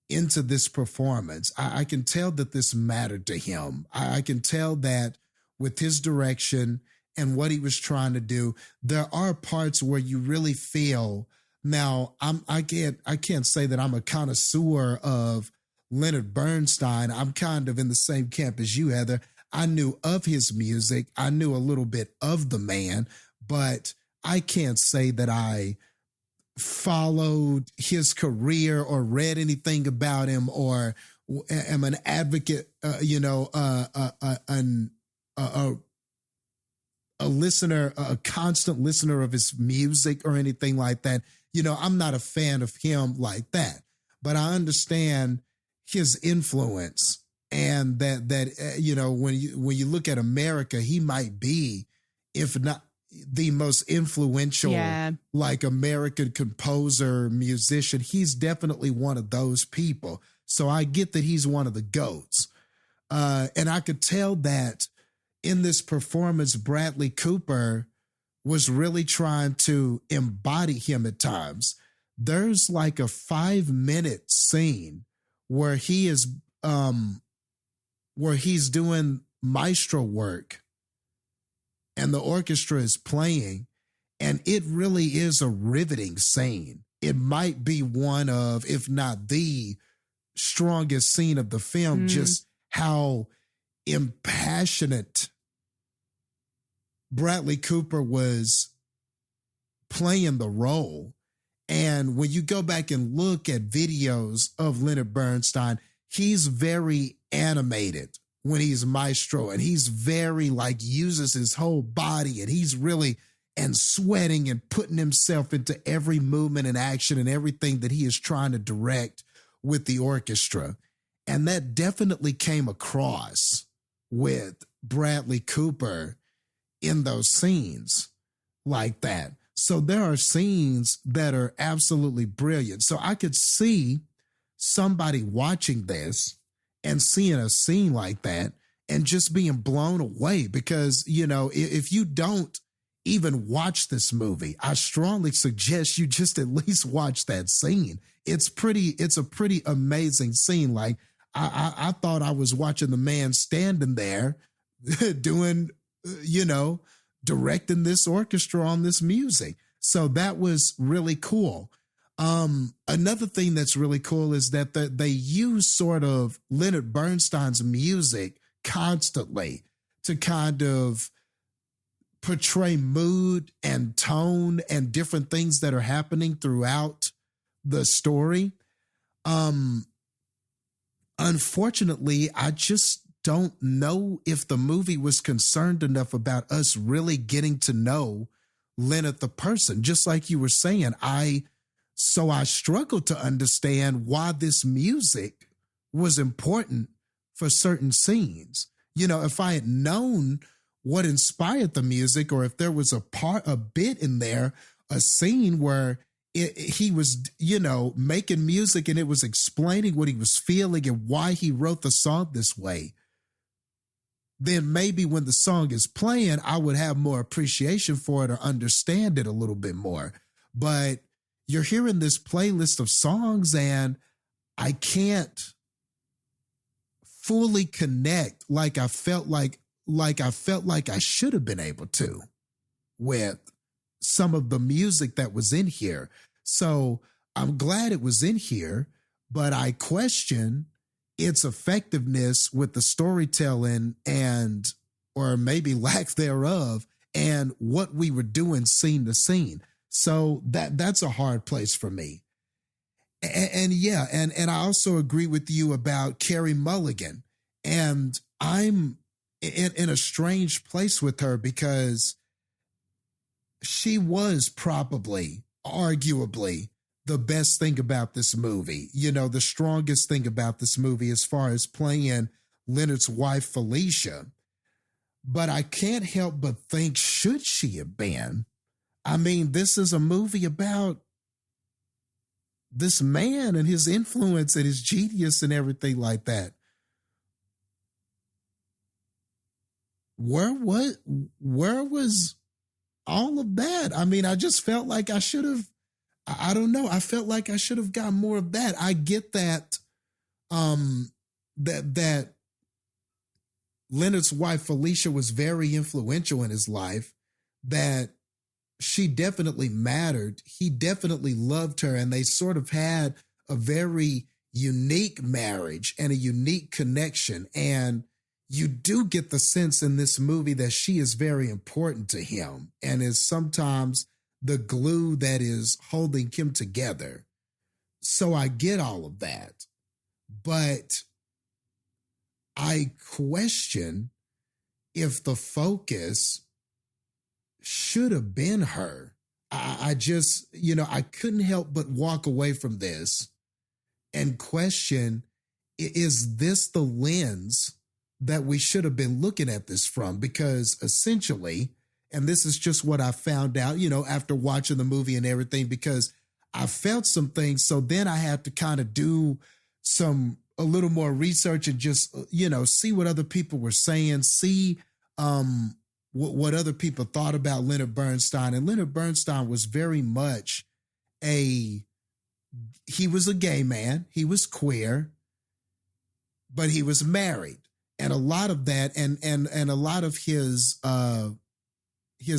into this performance. I can tell that this mattered to him. I can tell that with his direction and what he was trying to do, there are parts where you really feel. Now, I can't say that I'm a connoisseur of Leonard Bernstein. I'm kind of in the same camp as you, Heather. I knew of his music. I knew a little bit of the man, but I can't say that I followed his career or read anything about him or am an advocate, a listener, a constant listener of his music or anything like that. I'm not a fan of him like that, but I understand his influence, and that when you look at America, he might be, if not the most influential, like American composer, musician. He's definitely one of those people. So I get that he's one of the GOATs. And I could tell that in this performance, Bradley Cooper was really trying to embody him at times. There's like a 5-minute scene where he is, where he's doing maestro work and the orchestra is playing, and it really is a riveting scene. It might be one of, if not the strongest scene of the film, just how impassionate Bradley Cooper was playing the role. And when you go back and look at videos of Leonard Bernstein, he's very animated when he's maestro, and he's very uses his whole body, and he's really sweating and putting himself into every movement and action and everything that he is trying to direct with the orchestra. And that definitely came across with Bradley Cooper in those scenes like that. So there are scenes that are absolutely brilliant. So I could see somebody watching this and seeing a scene like that and just being blown away, because, if you don't even watch this movie, I strongly suggest you just at least watch that scene. It's a pretty amazing scene. Like I thought I was watching the man standing there doing, directing this orchestra on this music. So that was really cool. Another thing that's really cool is that they use sort of Leonard Bernstein's music constantly to kind of portray mood and tone and different things that are happening throughout the story. Unfortunately, I just don't know if the movie was concerned enough about us really getting to know Leonard the person. Just like you were saying, I struggled to understand why this music was important for certain scenes. If I had known what inspired the music, or if there was a bit in there, a scene where he was, making music and it was explaining what he was feeling and why he wrote the song this way, then maybe when the song is playing, I would have more appreciation for it or understand it a little bit more. But you're hearing this playlist of songs and I can't fully connect like I felt like I should have been able to with some of the music that was in here. So I'm glad it was in here, but I question its effectiveness with the storytelling or maybe lack thereof, and what we were doing scene to scene. So that's a hard place for me. And I also agree with you about Carey Mulligan. And I'm in a strange place with her because she was probably, arguably, the best thing about this movie. The strongest thing about this movie as far as playing Leonard's wife, Felicia. But I can't help but think, should she have been? I mean, this is a movie about this man and his influence and his genius and everything like that. Where was all of that? I mean, I just felt like I should have, I don't know. I felt like I should have got more of that. I get that, that Leonard's wife, Felicia, was very influential in his life, that she definitely mattered. He definitely loved her, and they sort of had a very unique marriage and a unique connection. And you do get the sense in this movie that she is very important to him and is sometimes the glue that is holding him together. So I get all of that. But I question if the focus should have been her. I just, I couldn't help but walk away from this and question, is this the lens that we should have been looking at this from? Because essentially, and this is just what I found out, after watching the movie and everything, because I felt some things. So then I had to kind of do a little more research and just, see what other people were saying, see what other people thought about Leonard Bernstein. And Leonard Bernstein was very much he was a gay man. He was queer, but he was married. And a lot of that, and a lot of his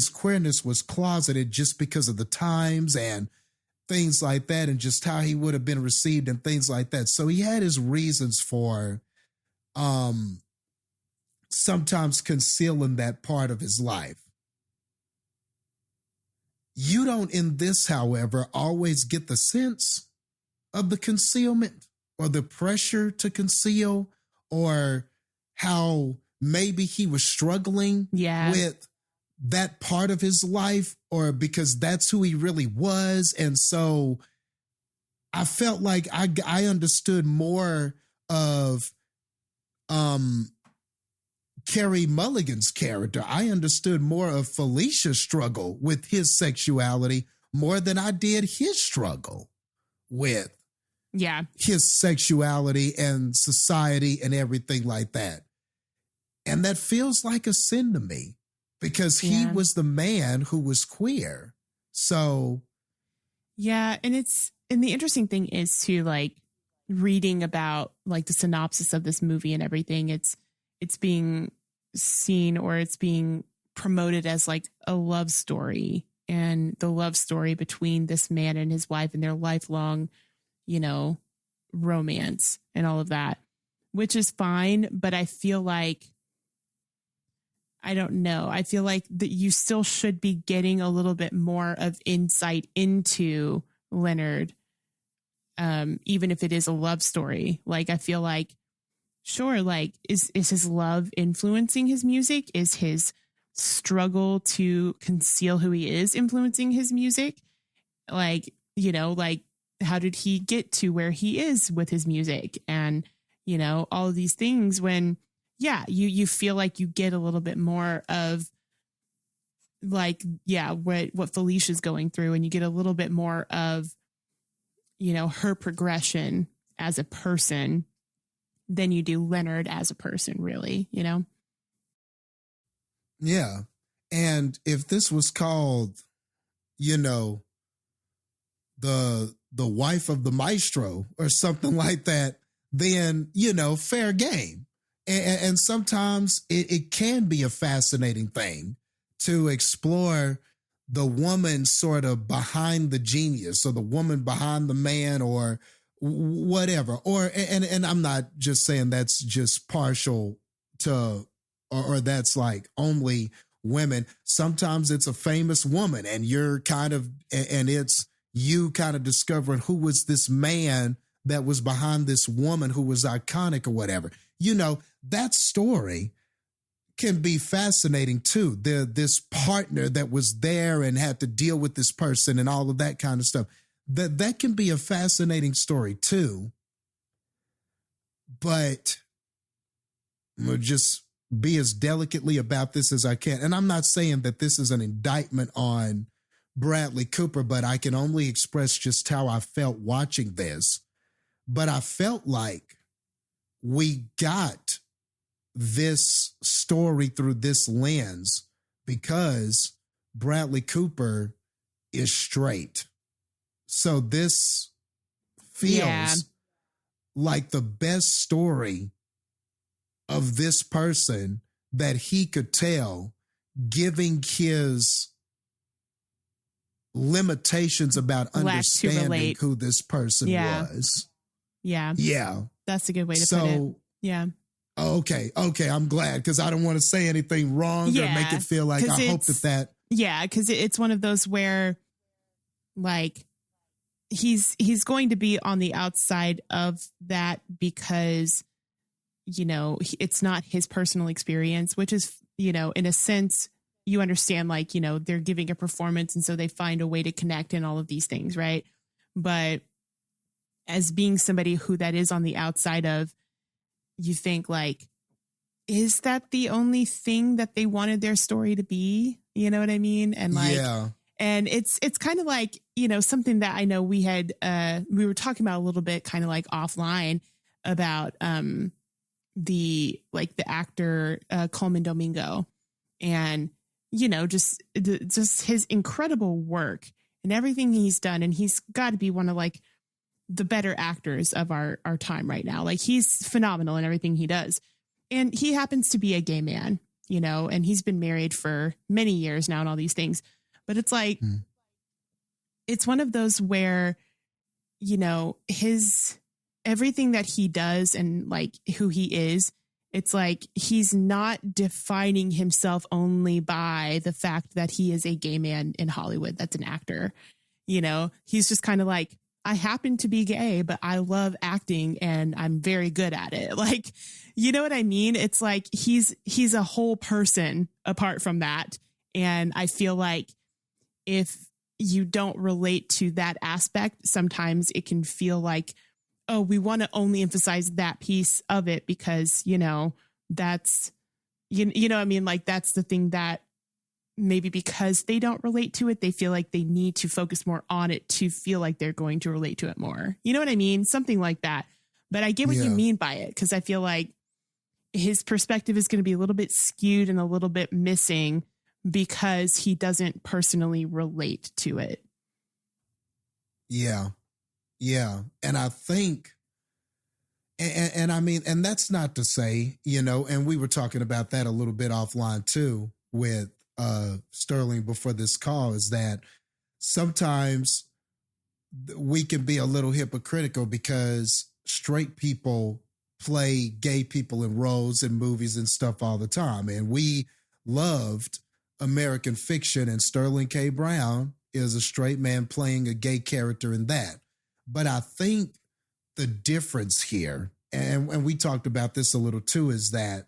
queerness was closeted just because of the times and things like that, and just how he would have been received and things like that. So he had his reasons for sometimes concealing that part of his life. You don't, in this, however, always get the sense of the concealment or the pressure to conceal, or how maybe he was struggling with that part of his life, or because that's who he really was. And so I felt like I understood more of Carey Mulligan's character. I understood more of Felicia's struggle with his sexuality more than I did his struggle with his sexuality and society and everything like that. And that feels like a sin to me, because he was the man who was queer. So. Yeah. And the interesting thing is to, like, reading about, like, the synopsis of this movie and everything, it's being seen, or it's being promoted as like a love story, and the love story between this man and his wife and their lifelong, romance and all of that, which is fine. But I feel like, I don't know. I feel like that you still should be getting a little bit more of insight into Leonard, even if it is a love story. Like, I feel like, sure, like, is his love influencing his music? Is his struggle to conceal who he is influencing his music? Like, like, how did he get to where he is with his music? And, all of these things, when yeah, you feel like you get a little bit more of like, yeah, what Felicia's going through, and you get a little bit more of, you know, her progression as a person than you do Leonard as a person, really, you know? Yeah. And if this was called, you know, the wife of the maestro or something like that, then, you know, fair game. And sometimes it can be a fascinating thing to explore the woman sort of behind the genius, or the woman behind the man, or whatever. Or, and I'm not just saying that's just partial to, or that's like only women. Sometimes it's a famous woman, and you're kind of, and it's you kind of discovering who was this man that was behind this woman who was iconic or whatever. You know, that story can be fascinating too. This partner that was there and had to deal with this person and all of that kind of stuff. That can be a fascinating story too. But we'll just be as delicately about this as I can. And I'm not saying that this is an indictment on Bradley Cooper, but I can only express just how I felt watching this. But I felt like we got this story through this lens because Bradley Cooper is straight. So this feels like the best story of this person that he could tell, giving his limitations about understanding who this person was. Yeah. Yeah. That's a good way to put it. Yeah. Okay. I'm glad, because I don't want to say anything wrong or make it feel like I hope that. Yeah, because it's one of those where, like, he's going to be on the outside of that because, you know, it's not his personal experience, which is, you know, in a sense, you understand, like, you know, they're giving a performance, and so they find a way to connect and all of these things, right? But as being somebody who that is on the outside of, you think, like, is that the only thing that they wanted their story to be? You know what I mean? And like, and it's kind of like, you know, something that I know we were talking about a little bit kind of like offline about the actor Coleman Domingo, and, you know, just his incredible work and everything he's done. And he's got to be one of like the better actors of our time right now. Like, he's phenomenal in everything he does. And he happens to be a gay man, you know, and he's been married for many years now and all these things. But it's like, it's one of those where, you know, everything that he does and like who he is, it's like, he's not defining himself only by the fact that he is a gay man in Hollywood that's an actor. You know, he's just kind of like, I happen to be gay, but I love acting and I'm very good at it. Like, you know what I mean? It's like, he's a whole person apart from that. And I feel like if you don't relate to that aspect, sometimes it can feel like, oh, we want to only emphasize that piece of it because, you know, that's, you know what I mean? Like, that's the thing that maybe because they don't relate to it, they feel like they need to focus more on it to feel like they're going to relate to it more. You know what I mean? Something like that. But I get what you mean by it, because I feel like his perspective is going to be a little bit skewed and a little bit missing because he doesn't personally relate to it. Yeah. Yeah. And I think, and I mean, and that's not to say, you know, and we were talking about that a little bit offline too with Sterling before this call, is that sometimes we can be a little hypocritical because straight people play gay people in roles in movies and stuff all the time. And we loved American Fiction, and Sterling K. Brown is a straight man playing a gay character in that. But I think the difference here, and we talked about this a little too, is that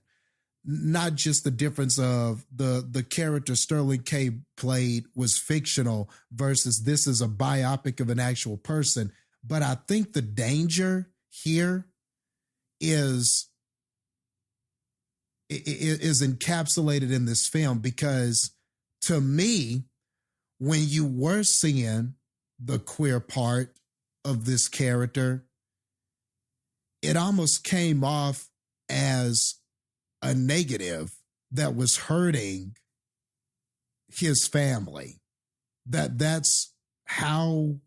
not just the difference of the character Sterling K. played was fictional versus this is a biopic of an actual person. But I think the danger here is is encapsulated in this film, because to me, when you were seeing the queer part of this character, it almost came off as a negative that was hurting his family. That's how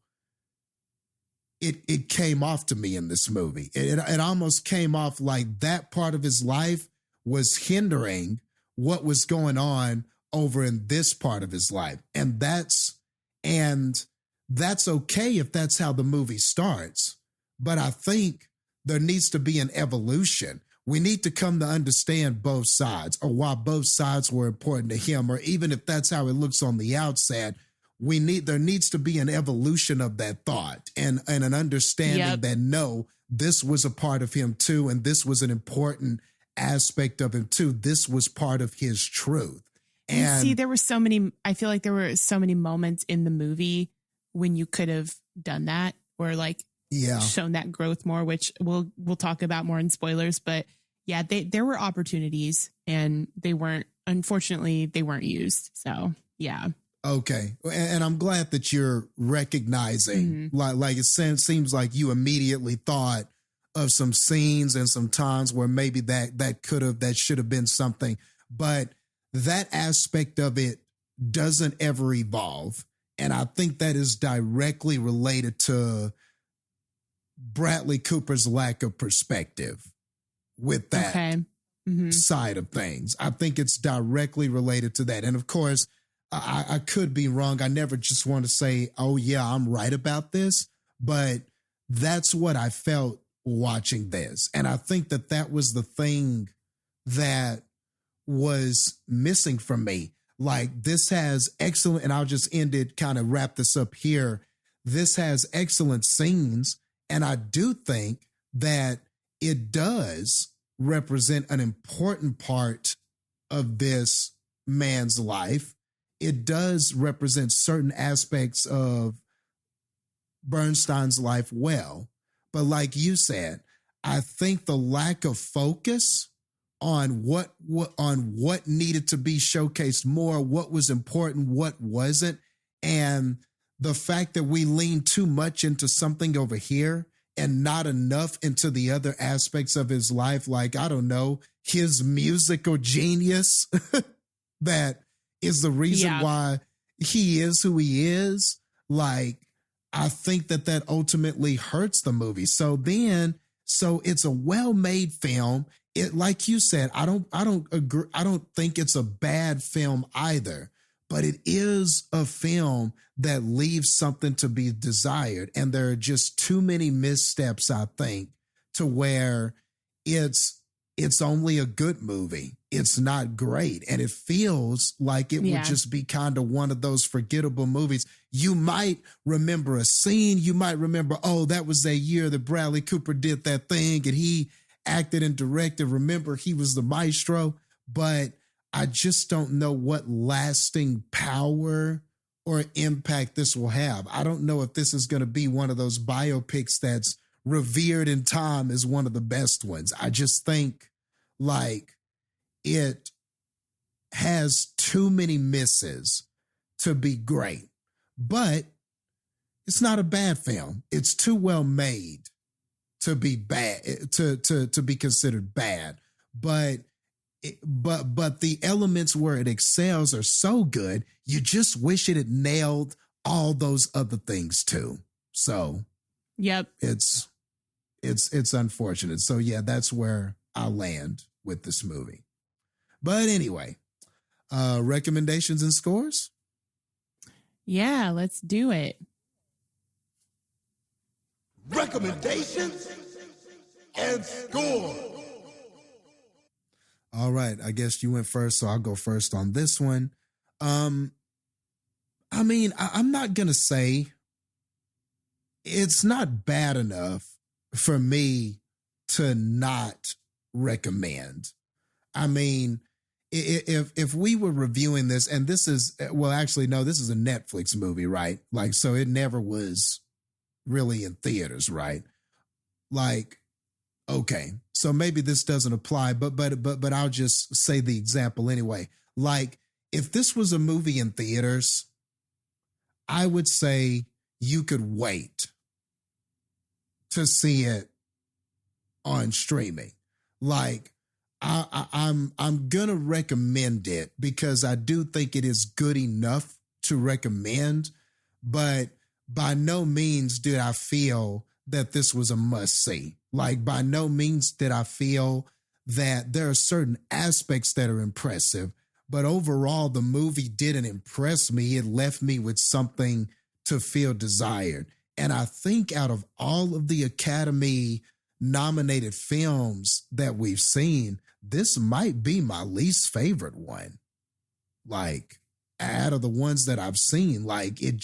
it came off to me in this movie. It almost came off like that part of his life was hindering what was going on over in this part of his life. And that's okay if that's how the movie starts. But I think there needs to be an evolution. We need to come to understand both sides, or why both sides were important to him, or even if that's how it looks on the outset, there needs to be an evolution of that thought and an understanding that no, this was a part of him too, and this was an important aspect of him too. This was part of his truth. And see, I feel like there were so many moments in the movie when you could have done that, or like shown that growth more, which we'll talk about more in spoilers. But yeah, there were opportunities, and unfortunately they weren't used. So yeah. Okay. And I'm glad that you're recognizing, like it seems like you immediately thought of some scenes and some times where maybe that should have been something, but that aspect of it doesn't ever evolve. And I think that is directly related to Bradley Cooper's lack of perspective with that side of things. I think it's directly related to that. And of course, I could be wrong. I never just want to say, oh yeah, I'm right about this, but that's what I felt watching this. And I think that was the thing that was missing from me. Like, this has excellent, and I'll just wrap this up here. This has excellent scenes. And I do think that it does represent an important part of this man's life. It does represent certain aspects of Bernstein's life well. But like you said, I think the lack of focus on what needed to be showcased more, what was important, what wasn't, and the fact that we lean too much into something over here and not enough into the other aspects of his life, like, I don't know, his musical genius that is the reason why he is who he is. Like, I think that ultimately hurts the movie. So it's a well-made film. It, like you said, I don't agree. I don't think it's a bad film either, but it is a film that leaves something to be desired. And there are just too many missteps, I think, to where it's only a good movie. It's not great. And it feels like it would just be kind of one of those forgettable movies. You might remember a scene. You might remember, oh, that was that year that Bradley Cooper did that thing and he acted and directed. Remember, he was the maestro. But I just don't know what lasting power or impact this will have. I don't know if this is going to be one of those biopics that's revered in time as one of the best ones. I just think like it has too many misses to be great, but it's not a bad film. It's too well made to be bad, to be considered bad. But the elements where it excels are so good, you just wish it had nailed all those other things too. So, yep, it's unfortunate. So yeah, that's where I land with this movie. But anyway, recommendations and scores? Yeah, let's do it. Recommendations and score. All right, I guess you went first, so I'll go first on this one. I'm not going to say it's not bad enough for me to not recommend. I mean, if we were reviewing this, and this is, well, actually, no, this is a Netflix movie, right? Like, so it never was really in theaters, right? Like, okay, so maybe this doesn't apply, but I'll just say the example anyway. Like, if this was a movie in theaters, I would say you could wait to see it on streaming. Like, I'm gonna recommend it because I do think it is good enough to recommend, but by no means did I feel that this was a must see. Like, by no means did I feel that there are certain aspects that are impressive, but overall the movie didn't impress me. It left me with something to feel desired. And I think out of all of the Academy nominated films that we've seen, this might be my least favorite one. Like, out of the ones that I've seen, like, it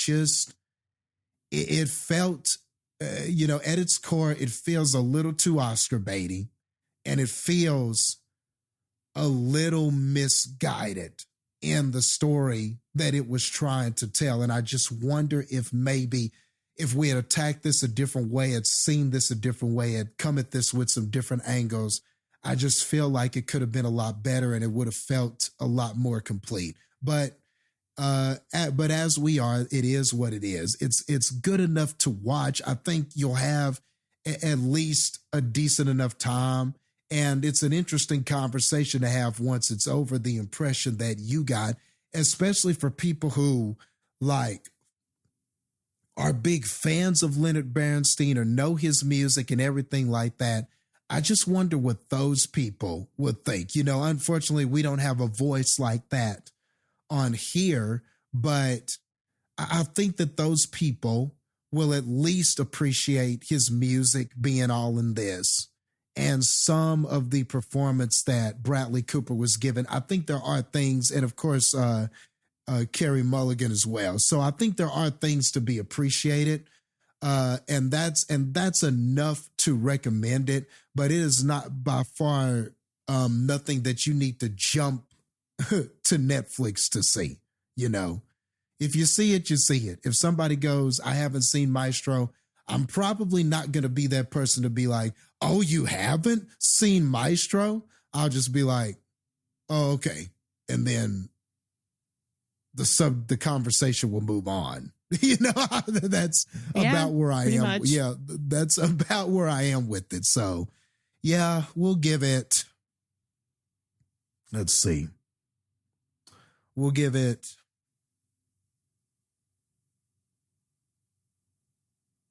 felt, at its core, it feels a little too Oscar baity, and it feels a little misguided in the story that it was trying to tell. And I just wonder if maybe if we had attacked this a different way, had seen this a different way, had come at this with some different angles, I just feel like it could have been a lot better and it would have felt a lot more complete. But as we are, it is what it is. It's good enough to watch. I think you'll have at least a decent enough time. And it's an interesting conversation to have once it's over, the impression that you got, especially for people who like are big fans of Leonard Bernstein or know his music and everything like that. I just wonder what those people would think. Unfortunately, we don't have a voice like that on here, but I think that those people will at least appreciate his music being all in this and some of the performance that Bradley Cooper was given. I think there are things, and of course, Carey Mulligan as well. So I think there are things to be appreciated. And that's enough to recommend it, but it is not by far nothing that you need to jump to Netflix to see. If you see it, you see it. If somebody goes, I haven't seen Maestro, I'm probably not going to be that person to be like, oh, you haven't seen Maestro? I'll just be like, oh, okay. And then the conversation will move on. That's about where I am. Much. Yeah, that's about where I am with it. So, yeah, we'll give it, let's see. We'll give it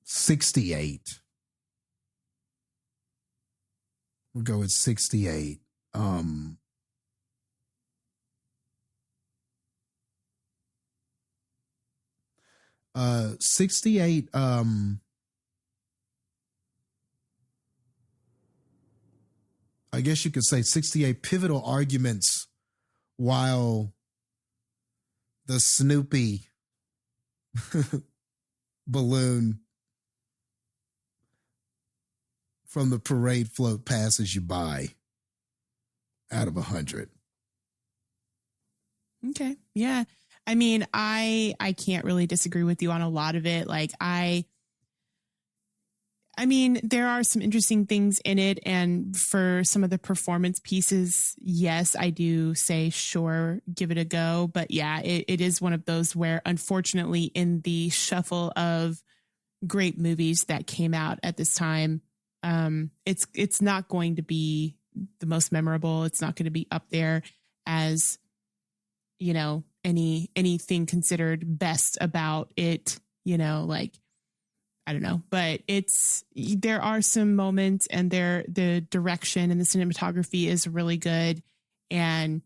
68. We'll go with 68. 68, I guess you could say 68 pivotal arguments while the Snoopy balloon from the parade float passes you by out of 100. Okay. Yeah. I mean, I can't really disagree with you on a lot of it. Like, I mean, there are some interesting things in it. And for some of the performance pieces, yes, I do say, sure, give it a go. But yeah, it is one of those where, unfortunately, in the shuffle of great movies that came out at this time, it's not going to be the most memorable. It's not going to be up there as, anything considered best about it, like, I don't know, but there are some moments, and the direction and the cinematography is really good. And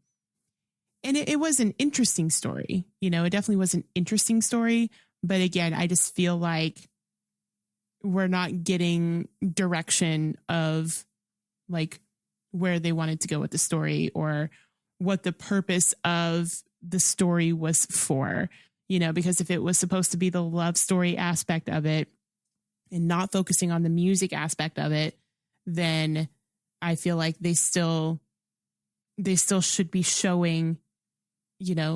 it was an interesting story. It definitely was an interesting story. But again, I just feel like we're not getting direction of like where they wanted to go with the story or what the purpose of the story was for, because if it was supposed to be the love story aspect of it and not focusing on the music aspect of it, then I feel like they still should be showing,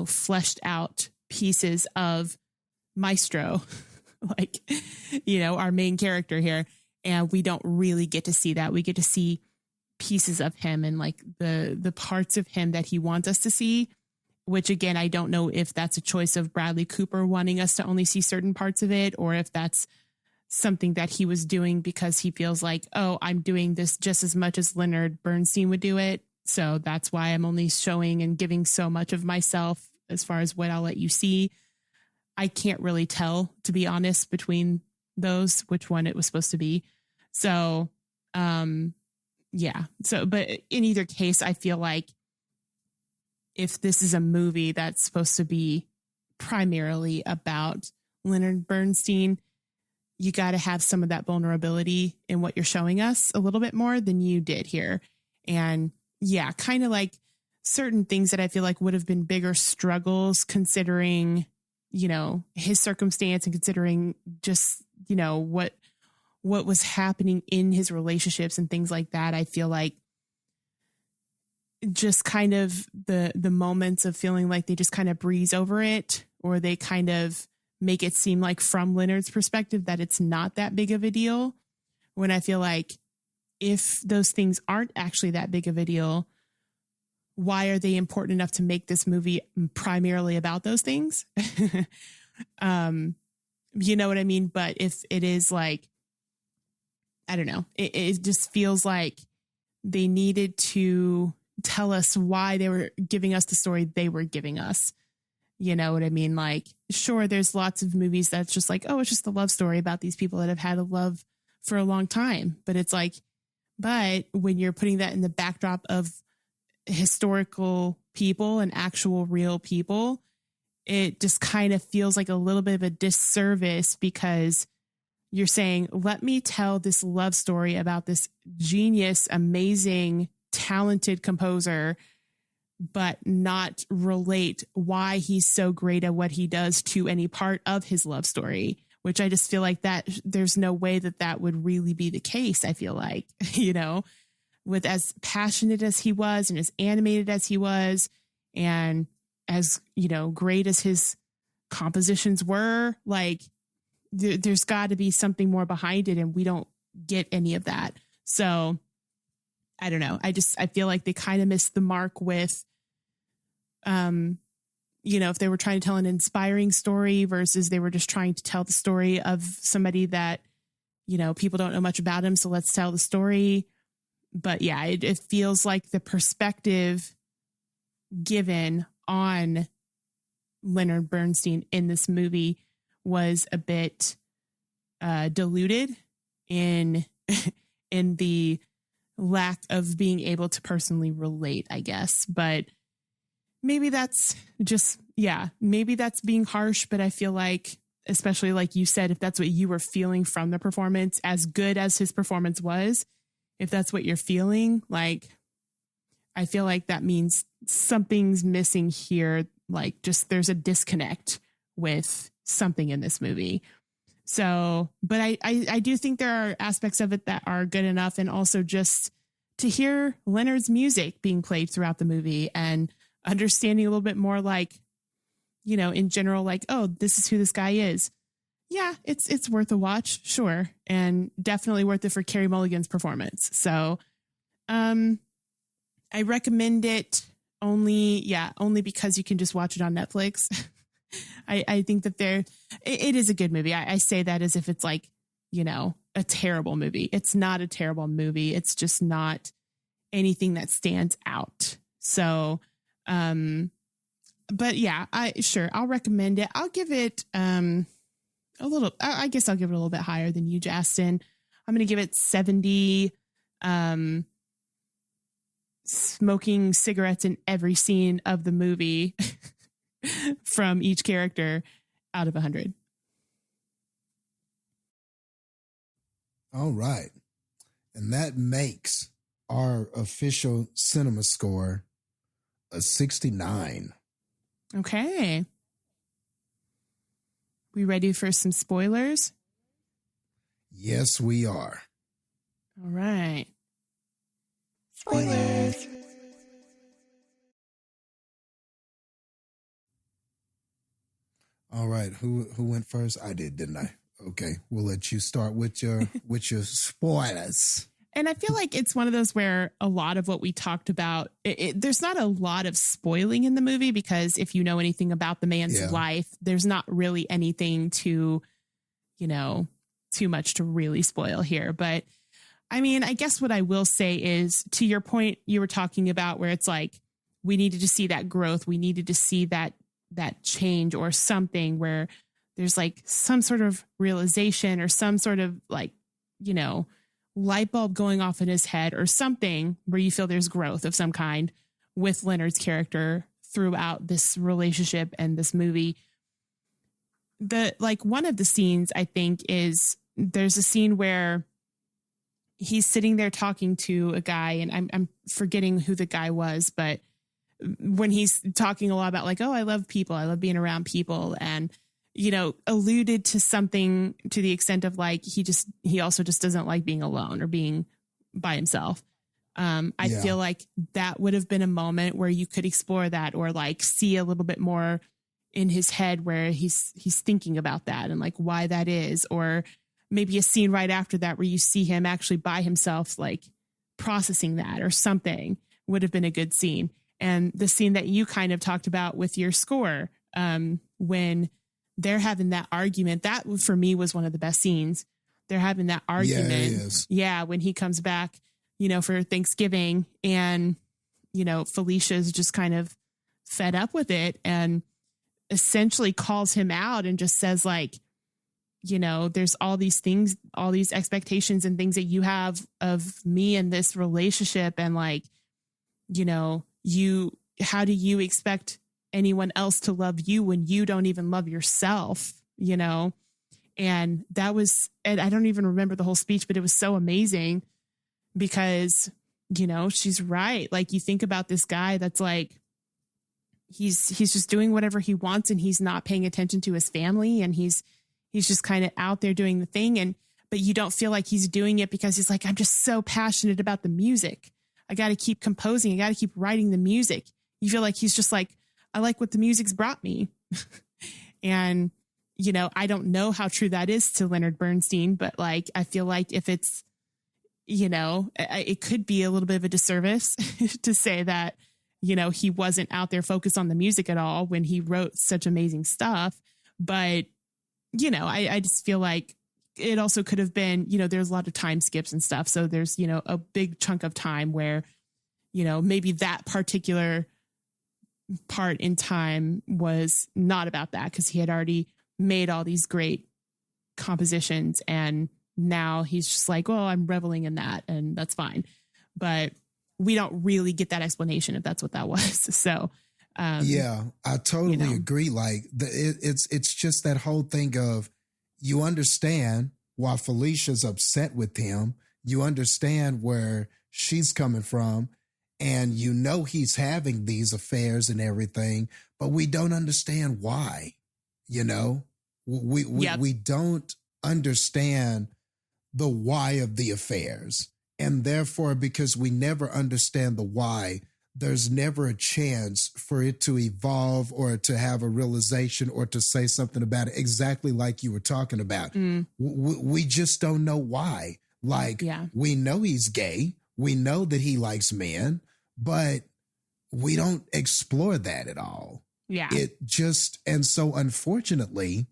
fleshed out pieces of Maestro, like, our main character here. And we don't really get to see that. We get to see pieces of him and like the parts of him that he wants us to see, which again, I don't know if that's a choice of Bradley Cooper wanting us to only see certain parts of it, or if that's something that he was doing because he feels like, oh, I'm doing this just as much as Leonard Bernstein would do it. So that's why I'm only showing and giving so much of myself as far as what I'll let you see. I can't really tell, to be honest, between those, which one it was supposed to be. So, yeah. So, but in either case, I feel like if this is a movie that's supposed to be primarily about Leonard Bernstein, you got to have some of that vulnerability in what you're showing us a little bit more than you did here. And yeah, kind of like certain things that I feel like would have been bigger struggles considering, you know, his circumstance and considering just, you know, what was happening in his relationships and things like that. I feel like just kind of the moments of feeling like they just kind of breeze over it, or they kind of make it seem like from Leonard's perspective that it's not that big of a deal, when I feel like if those things aren't actually that big of a deal, why are they important enough to make this movie primarily about those things? You know what I mean? But if it is like, I don't know, it just feels like they needed to tell us why they were giving us the story they were giving us. You know what I mean? Like, sure, there's lots of movies that's just like, oh, it's just a love story about these people that have had a love for a long time. But it's like, but when you're putting that in the backdrop of historical people and actual real people, it just kind of feels like a little bit of a disservice, because you're saying, let me tell this love story about this genius, amazing, talented composer, but not relate why he's so great at what he does to any part of his love story, which I just feel like that there's no way that that would really be the case. I feel like, you know, with as passionate as he was and as animated as he was, and as, you know, great as his compositions were, like there's got to be something more behind it. And we don't get any of that. So I don't know. I feel like they kind of missed the mark with, you know, if they were trying to tell an inspiring story versus they were just trying to tell the story of somebody that, you know, people don't know much about him. So let's tell the story. But yeah, it feels like the perspective given on Leonard Bernstein in this movie was a bit diluted in the lack of being able to personally relate, I guess. But maybe that's just, yeah, maybe that's being harsh, but I feel like, especially like you said, if that's what you were feeling from the performance, as good as his performance was, if that's what you're feeling, like, I feel like that means something's missing here. Like, just there's a disconnect with something in this movie. So, but I do think there are aspects of it that are good enough. And also just to hear Leonard's music being played throughout the movie and understanding a little bit more, like, you know, in general, like, oh, this is who this guy is. Yeah, it's worth a watch. Sure. And definitely worth it for Carey Mulligan's performance. So, I recommend it only because you can just watch it on Netflix. I think that it is a good movie. I say that as if it's like, you know, a terrible movie. It's not a terrible movie. It's just not anything that stands out. So, but yeah, I'll recommend it. I'll give it, I guess I'll give it a little bit higher than you, Jastin. I'm going to give it 70, smoking cigarettes in every scene of the movie from each character out of 100. All right. And that makes our official cinema score a 69. Okay. We ready for some spoilers? Yes, we are. All right. Spoilers. All right. Who went first? I did, didn't I? Okay. We'll let you start with your spoilers. And I feel like it's one of those where a lot of what we talked about, there's not a lot of spoiling in the movie, because if you know anything about the man's life, there's not really anything to, too much to really spoil here. But I mean, I guess what I will say is, to your point, you were talking about where it's like, we needed to see that growth. We needed to see that change, or something where there's like some sort of realization, or some sort of like, light bulb going off in his head, or something where you feel there's growth of some kind with Leonard's character throughout this relationship and this movie. One of the scenes, I think, is there's a scene where he's sitting there talking to a guy, and I'm forgetting who the guy was, but when he's talking a lot about like, oh, I love people, I love being around people, and alluded to something to the extent of like, he also just doesn't like being alone or being by himself. I feel like that would have been a moment where you could explore that, or like see a little bit more in his head where he's thinking about that and like why that is, or maybe a scene right after that where you see him actually by himself, like processing that or something, would have been a good scene. And the scene that you kind of talked about with your score, when they're having that argument, that for me was one of the best scenes. They're having that argument. Yeah. When he comes back, for Thanksgiving, and, Felicia's just kind of fed up with it and essentially calls him out and just says like, there's all these things, all these expectations and things that you have of me in this relationship. And like, how do you expect anyone else to love you when you don't even love yourself, And that was, and I don't even remember the whole speech, but it was so amazing because, she's right. Like, you think about this guy that's like, he's just doing whatever he wants, and he's not paying attention to his family, and he's just kind of out there doing the thing. But you don't feel like he's doing it because he's like, I'm just so passionate about the music. I got to keep composing. I got to keep writing the music. You feel like he's just like, I like what the music's brought me. And, I don't know how true that is to Leonard Bernstein, but like, I feel like if it's, it could be a little bit of a disservice to say that, he wasn't out there focused on the music at all when he wrote such amazing stuff. But, I just feel like it also could have been, there's a lot of time skips and stuff. So there's, a big chunk of time where, maybe that particular part in time was not about that, because he had already made all these great compositions, and now he's just like, well, I'm reveling in that, and that's fine. But we don't really get that explanation if that's what that was. So yeah, I totally agree. Like it's just that whole thing of, you understand why Felicia's upset with him. You understand where she's coming from, and he's having these affairs and everything, but we don't understand why. We don't understand the why of the affairs. And therefore, because we never understand the why, there's never a chance for it to evolve or to have a realization or to say something about it, exactly like you were talking about. We just don't know why. Like, we know he's gay. We know that he likes men, but we don't explore that at all. Yeah. And so unfortunately,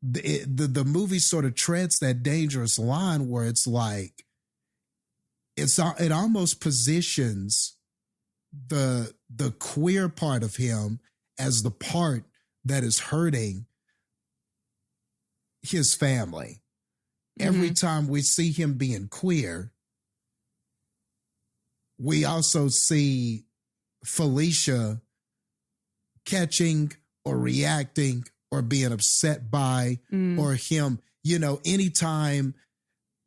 the movie sort of treads that dangerous line where it's like, it almost positions the queer part of him as the part that is hurting his family. Every time we see him being queer, we also see Felicia catching or reacting or being upset by, or him, anytime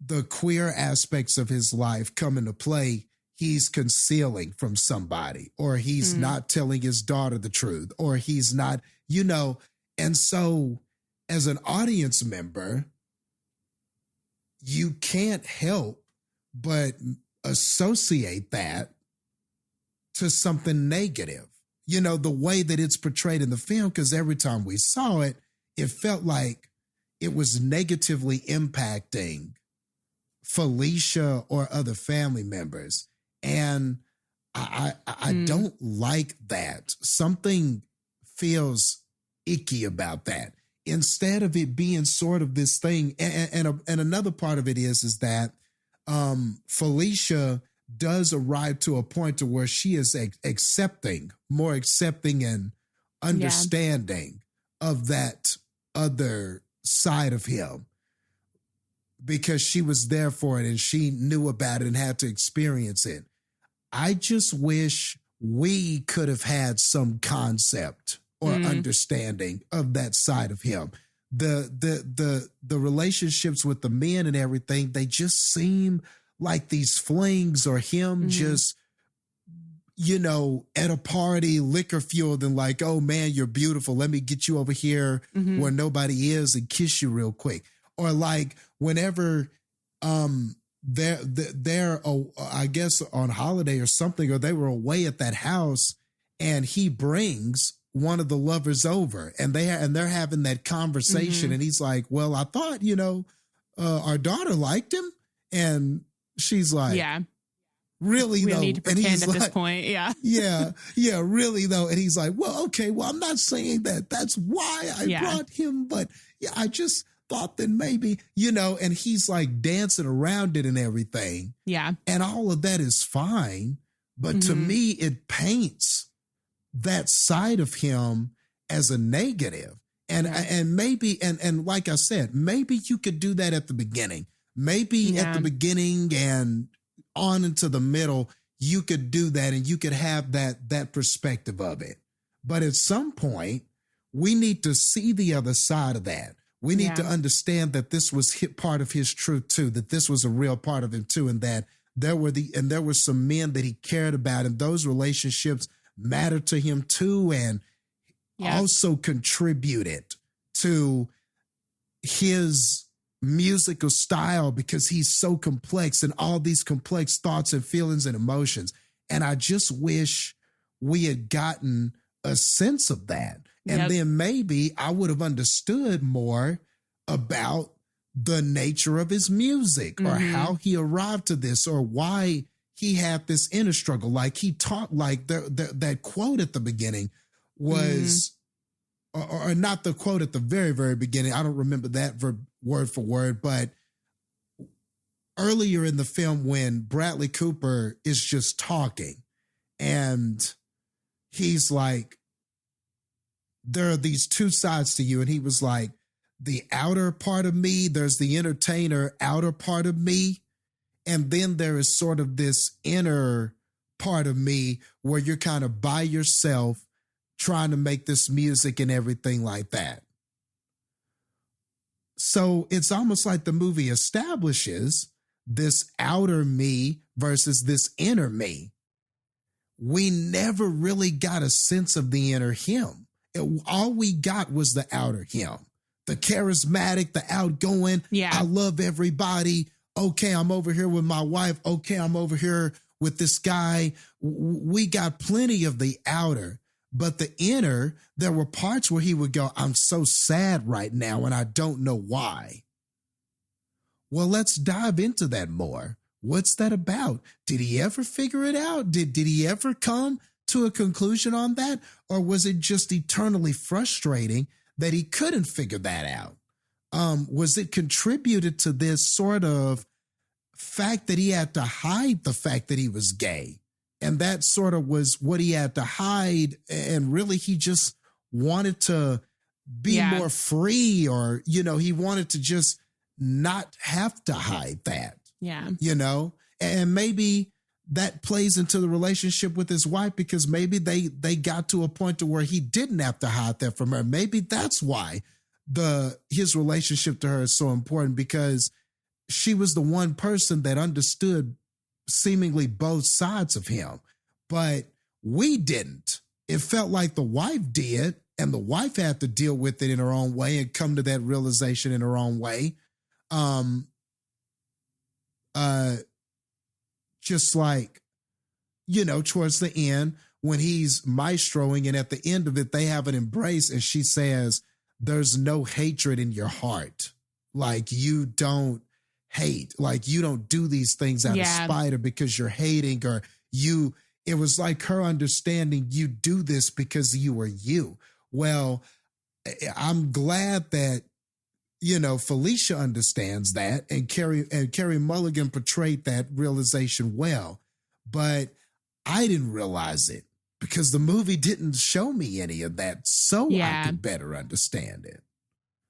the queer aspects of his life come into play, he's concealing from somebody, or he's not telling his daughter the truth, or he's not, and so as an audience member, you can't help but associate that to something negative. The way that it's portrayed in the film, because every time we saw it, it felt like it was negatively impacting Felicia or other family members. And I don't like that. Something feels icky about that. Instead of it being sort of this thing, and another part of it is that Felicia does arrive to a point to where she is more accepting and understanding of that other side of him, because she was there for it and she knew about it and had to experience it. I just wish we could have had some concept or understanding of that side of him. The relationships with the men and everything, they just seem like these flings, or him just, you know, at a party, liquor fueled, and like, oh man, you're beautiful. Let me get you over here where nobody is and kiss you real quick. Or like whenever they're I guess on holiday or something, or they were away at that house, and he brings one of the lovers over, and they're having that conversation, and he's like, well, I thought, you know, our daughter liked him, and she's like, really we though? need to And pretend he's at like, this point. yeah, really though. And he's like, well, okay, well, I'm not saying that that's why I brought him, but yeah, I just thought that maybe, you know, and he's like dancing around it and everything. Yeah. And all of that is fine. But to me, it paints that side of him as a negative. And maybe, and like I said, maybe you could do that at the beginning. Maybe at the beginning and on into the middle, you could do that and you could have that perspective of it. But at some point, we need to see the other side of that. We need to understand that this was part of his truth too, that this was a real part of him too, and that there were some men that he cared about, and those relationships mattered to him too, and also contributed to his musical style, because he's so complex and all these complex thoughts and feelings and emotions. And I just wish we had gotten a sense of that. And then maybe I would have understood more about the nature of his music, or how he arrived to this, or why he had this inner struggle. Like he taught, like that quote at the beginning was, or not the quote at the very, very beginning. I don't remember that word for word, but earlier in the film when Bradley Cooper is just talking and he's like, there are these two sides to you. And he was like, the outer part of me, there's the entertainer outer part of me. And then there is sort of this inner part of me where you're kind of by yourself trying to make this music and everything like that. So it's almost like the movie establishes this outer me versus this inner me. We never really got a sense of the inner him. All we got was the outer him, the charismatic, the outgoing. I love everybody. Okay, I'm over here with my wife. Okay, I'm over here with this guy. We got plenty of the outer, but the inner, there were parts where he would go, I'm so sad right now and I don't know why. Well, let's dive into that more. What's that about? Did he ever figure it out? Did he ever come to a conclusion on that? Or was it just eternally frustrating that he couldn't figure that out? Was it contributed to this sort of fact that he had to hide the fact that he was gay? And that sort of was what he had to hide. And really, he just wanted to be more free, or, you know, he wanted to just not have to hide that. You know, and maybe that plays into the relationship with his wife, because maybe they got to a point to where he didn't have to hide that from her. Maybe that's why his relationship to her is so important, because she was the one person that understood seemingly both sides of him, but we didn't. It felt like the wife did, and the wife had to deal with it in her own way and come to that realization in her own way. Just like, you know, towards the end when he's maestroing, and at the end of it, they have an embrace, and she says, there's no hatred in your heart. Like, you don't hate. Like, you don't do these things out of spite or because you're hating, or it was like her understanding you do this because you are you. Well, I'm glad that, Felicia understands that, and Carey Mulligan portrayed that realization well. But I didn't realize it because the movie didn't show me any of that, so I could better understand it.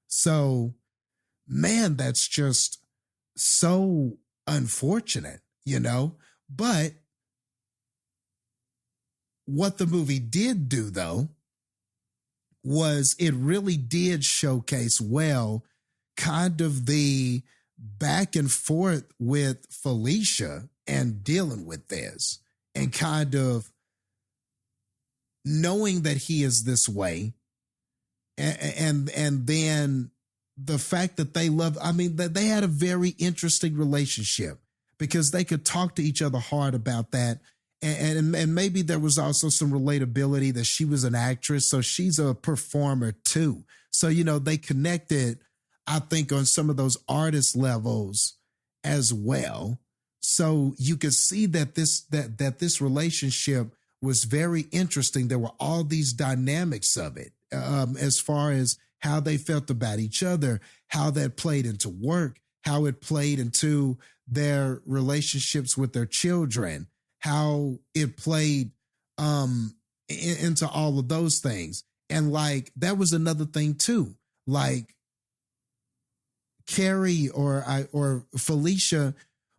So, man, that's just so unfortunate, But what the movie did do, though, was it really did showcase well kind of the back and forth with Felicia and dealing with this, and kind of knowing that he is this way. And then the fact that that they had a very interesting relationship because they could talk to each other hard about that. And maybe there was also some relatability that she was an actress, so she's a performer too. So, they connected, I think, on some of those artist levels as well. So you could see that this relationship was very interesting. There were all these dynamics of it, as far as how they felt about each other, how that played into work, how it played into their relationships with their children, how it played into all of those things. And like, that was another thing too. Like, Carrie or Felicia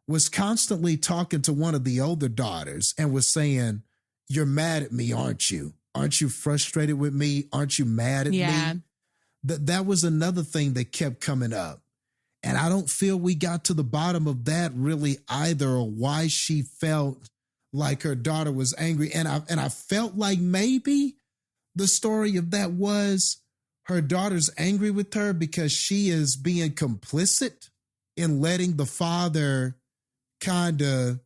was constantly talking to one of the older daughters and was saying, "You're mad at me, aren't you? Aren't you frustrated with me? Aren't you mad at me?" That was another thing that kept coming up. And I don't feel we got to the bottom of that really either, or why she felt like her daughter was angry. And I felt like maybe the story of that was her daughter's angry with her because she is being complicit in letting the father kind of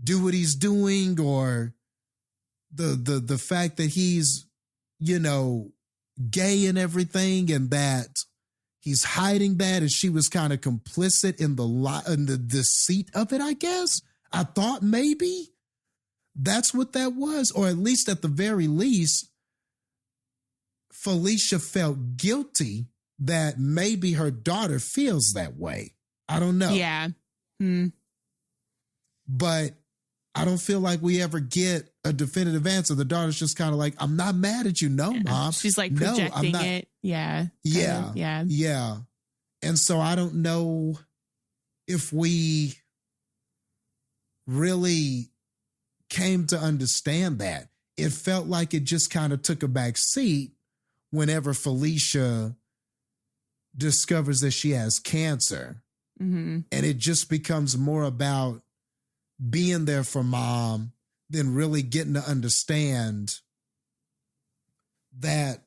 do what he's doing, or the fact that he's, gay and everything, and that he's hiding that, and she was kind of complicit in the deceit of it, I guess. I thought maybe that's what that was, or at least at the very least, Felicia felt guilty that maybe her daughter feels that way. I don't know. Yeah. But I don't feel like we ever get a definitive answer. The daughter's just kind of like, "I'm not mad at you. No, Mom." She's like projecting it. Yeah. Yeah. And so I don't know if we really came to understand that. It felt like it just kind of took a back seat whenever Felicia discovers that she has cancer. Mm-hmm. And it just becomes more about being there for Mom than really getting to understand that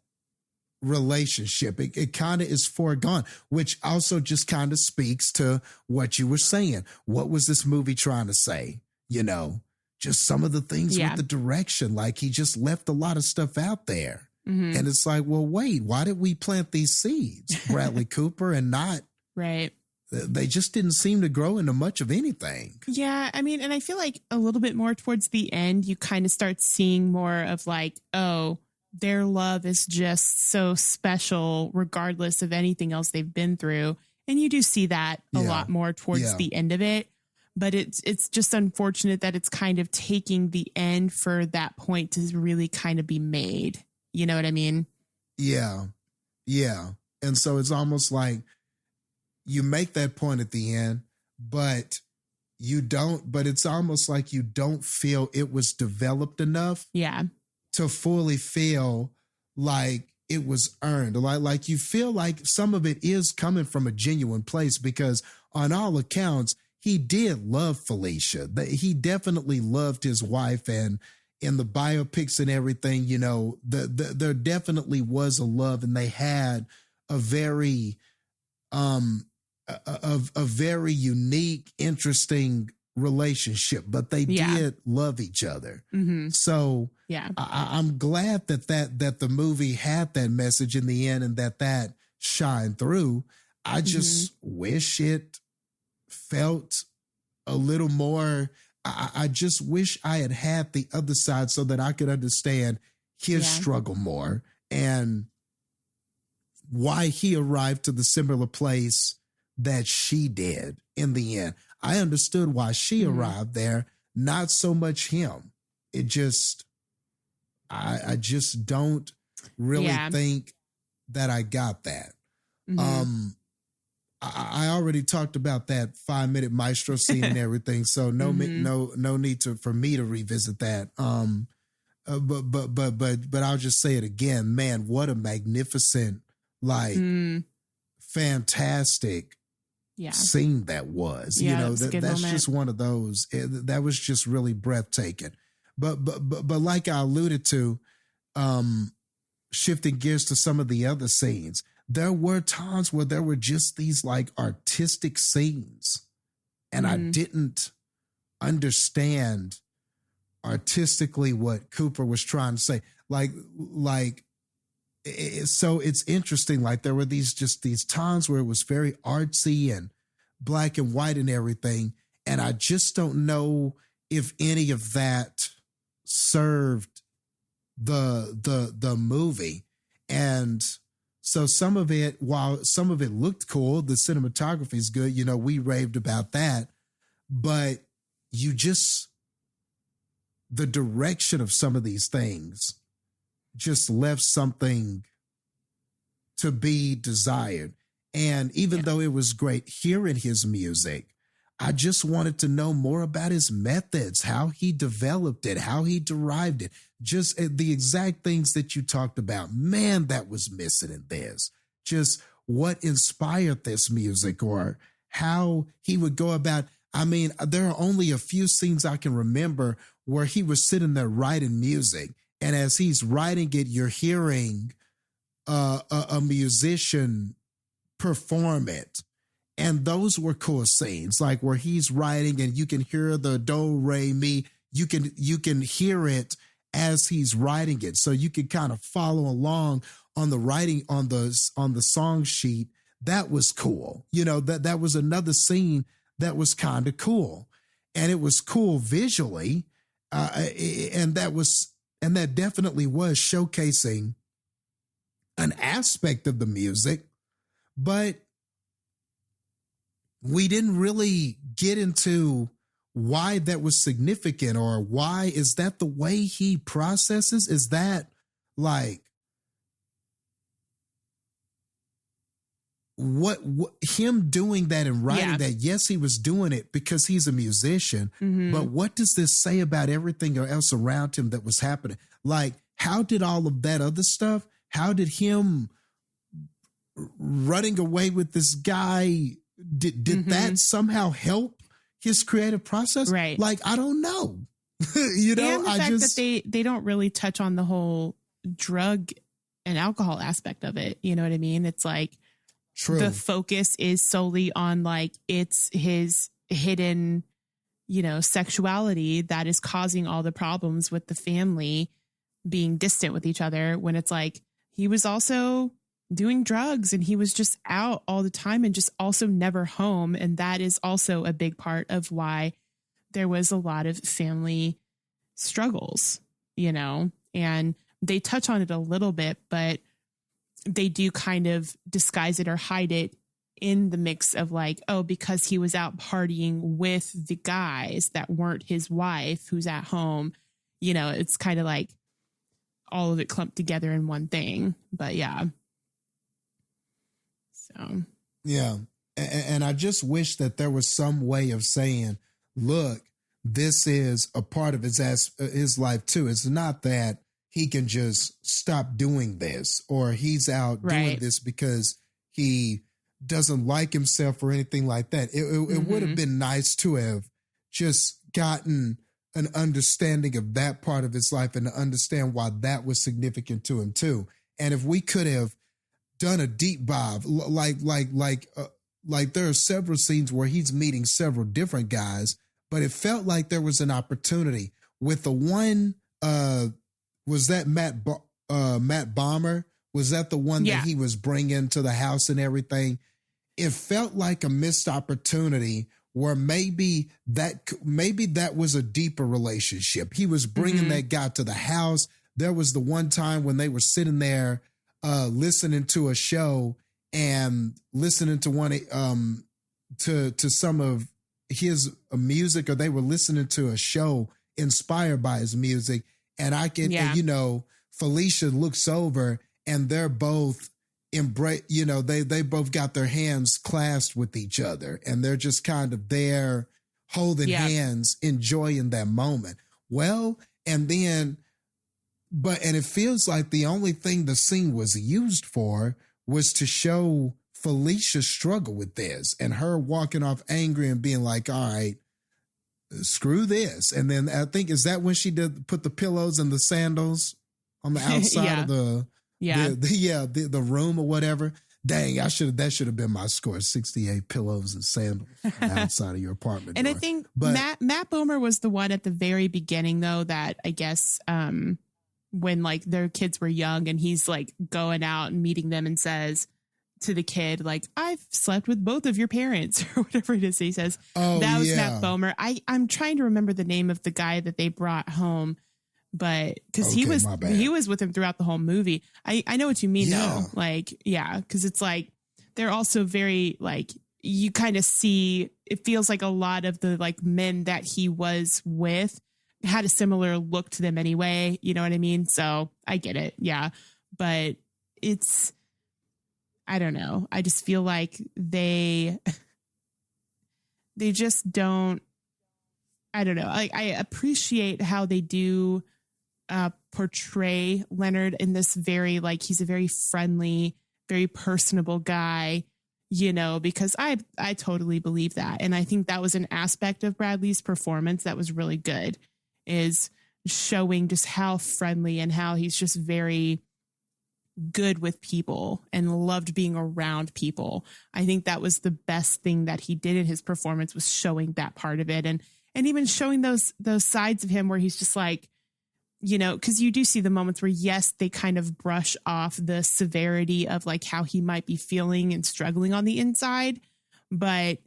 relationship. It kind of is foregone, which also just kind of speaks to what you were saying. What was this movie trying to say? Just some of the things with the direction, like he just left a lot of stuff out there. Mm-hmm. And it's like, well, wait, why did we plant these seeds, Bradley Cooper, and not? Right. They just didn't seem to grow into much of anything. Yeah. I mean, and I feel like a little bit more towards the end, you kind of start seeing more of like, oh, their love is just so special, regardless of anything else they've been through. And you do see that a lot more towards the end of it. But it's just unfortunate that it's kind of taking the end for that point to really kind of be made. You know what I mean? Yeah. Yeah. And so it's almost like you make that point at the end, but it's almost like you don't feel it was developed enough. Yeah. To fully feel like it was earned. Like you feel like some of it is coming from a genuine place, because on all accounts, he did love Felicia. He definitely loved his wife, and in the biopics and everything, there definitely was a love, and they had a very, a very unique, interesting relationship, but they did love each other. Mm-hmm. So I'm glad that the movie had that message in the end, and that shined through. I just wish it felt a little more. I just wish I had the other side so that I could understand his struggle more and why he arrived to the similar place that she did in the end. I understood why she arrived there, not so much him. It just, I just don't really think that I got that. I already talked about that 5-minute Maestro scene and everything, so no need for me to revisit that. But I'll just say it again, man. What a magnificent, fantastic scene that was. Yeah, that's just one of those. That was just really breathtaking. But like I alluded to, shifting gears to some of the other scenes, there were times where there were just these like artistic scenes, and I didn't understand artistically what Cooper was trying to say. So it's interesting. Like there were these times where it was very artsy and black and white and everything, and I just don't know if any of that served the movie. And so some of it, while some of it looked cool, the cinematography is good, we raved about that, but the direction of some of these things just left something to be desired. And even though it was great hearing his music, I just wanted to know more about his methods, how he developed it, how he derived it, just the exact things that you talked about. Man, that was missing in this. Just what inspired this music or how he would go about. I mean, there are only a few scenes I can remember where he was sitting there writing music. And as he's writing it, you're hearing a musician perform it. And those were cool scenes, like where he's writing and you can hear the do, re, mi. You can hear it as he's writing it. So you can kind of follow along on the writing on the song sheet. That was cool. That was another scene that was kind of cool. And it was cool visually. And that definitely was showcasing an aspect of the music, but we didn't really get into why that was significant, or why is that the way he processes? Is that like what him doing that and writing that? Yes, he was doing it because he's a musician, but what does this say about everything else around him that was happening? Like, how did all of that other stuff, how did him running away with this guy, did that somehow help his creative process? Right. Like, I don't know. And the fact that they don't really touch on the whole drug and alcohol aspect of it. You know what I mean? It's like, true. The focus is solely on like, it's his hidden, sexuality that is causing all the problems with the family being distant with each other, when it's like, he was also doing drugs and he was just out all the time and just also never home. And that is also a big part of why there was a lot of family struggles, and they touch on it a little bit, but they do kind of disguise it or hide it in the mix of like, oh, because he was out partying with the guys that weren't his wife who's at home, it's kind of like all of it clumped together in one thing. But yeah. So, yeah. And I just wish that there was some way of saying, look, this is a part of his life too. It's not that he can just stop doing this, or he's out doing this because he doesn't like himself or anything like that. It would have been nice to have just gotten an understanding of that part of his life and to understand why that was significant to him too. And if we could have done a deep dive, like there are several scenes where he's meeting several different guys, but it felt like there was an opportunity with the one, was that Matt Bomer? Was that the one that he was bringing to the house and everything? It felt like a missed opportunity where maybe that was a deeper relationship. He was bringing that guy to the house. There was the one time when they were sitting there listening to a show and listening to to some of his music, or they were listening to a show inspired by his music. And and, Felicia looks over and they're both they both got their hands clasped with each other, and they're just kind of there holding hands, enjoying that moment. Well, and it feels like the only thing the scene was used for was to show Felicia's struggle with this and her walking off angry and being like, all right, screw this. And then I think, is that when she put the pillows and the sandals on the outside of the room or whatever? Dang, that should have been my score. 68 pillows and sandals outside of your apartment. And door. I think Matt Bomer was the one at the very beginning, though, that I guess when like their kids were young and he's like going out and meeting them and says to the kid, like, I've slept with both of your parents or whatever it is he says. Oh, that was Matt Bomer. I'm trying to remember the name of the guy that they brought home, but because he was with him throughout the whole movie. I know what you mean though. Like, yeah, because it's like they're also very like, you kind of see, it feels like a lot of the like men that he was with had a similar look to them anyway. You know what I mean? So I get it. Yeah. But I don't know. I just feel like they just don't, I don't know. Like, I appreciate how they do portray Leonard in this very, like, he's a very friendly, very personable guy, because I totally believe that. And I think that was an aspect of Bradley's performance that was really good, is showing just how friendly and how he's just very good with people and loved being around people. I think that was the best thing that he did in his performance, was showing that part of it. And even showing those sides of him where he's just like, because you do see the moments where, yes, they kind of brush off the severity of like how he might be feeling and struggling on the inside. But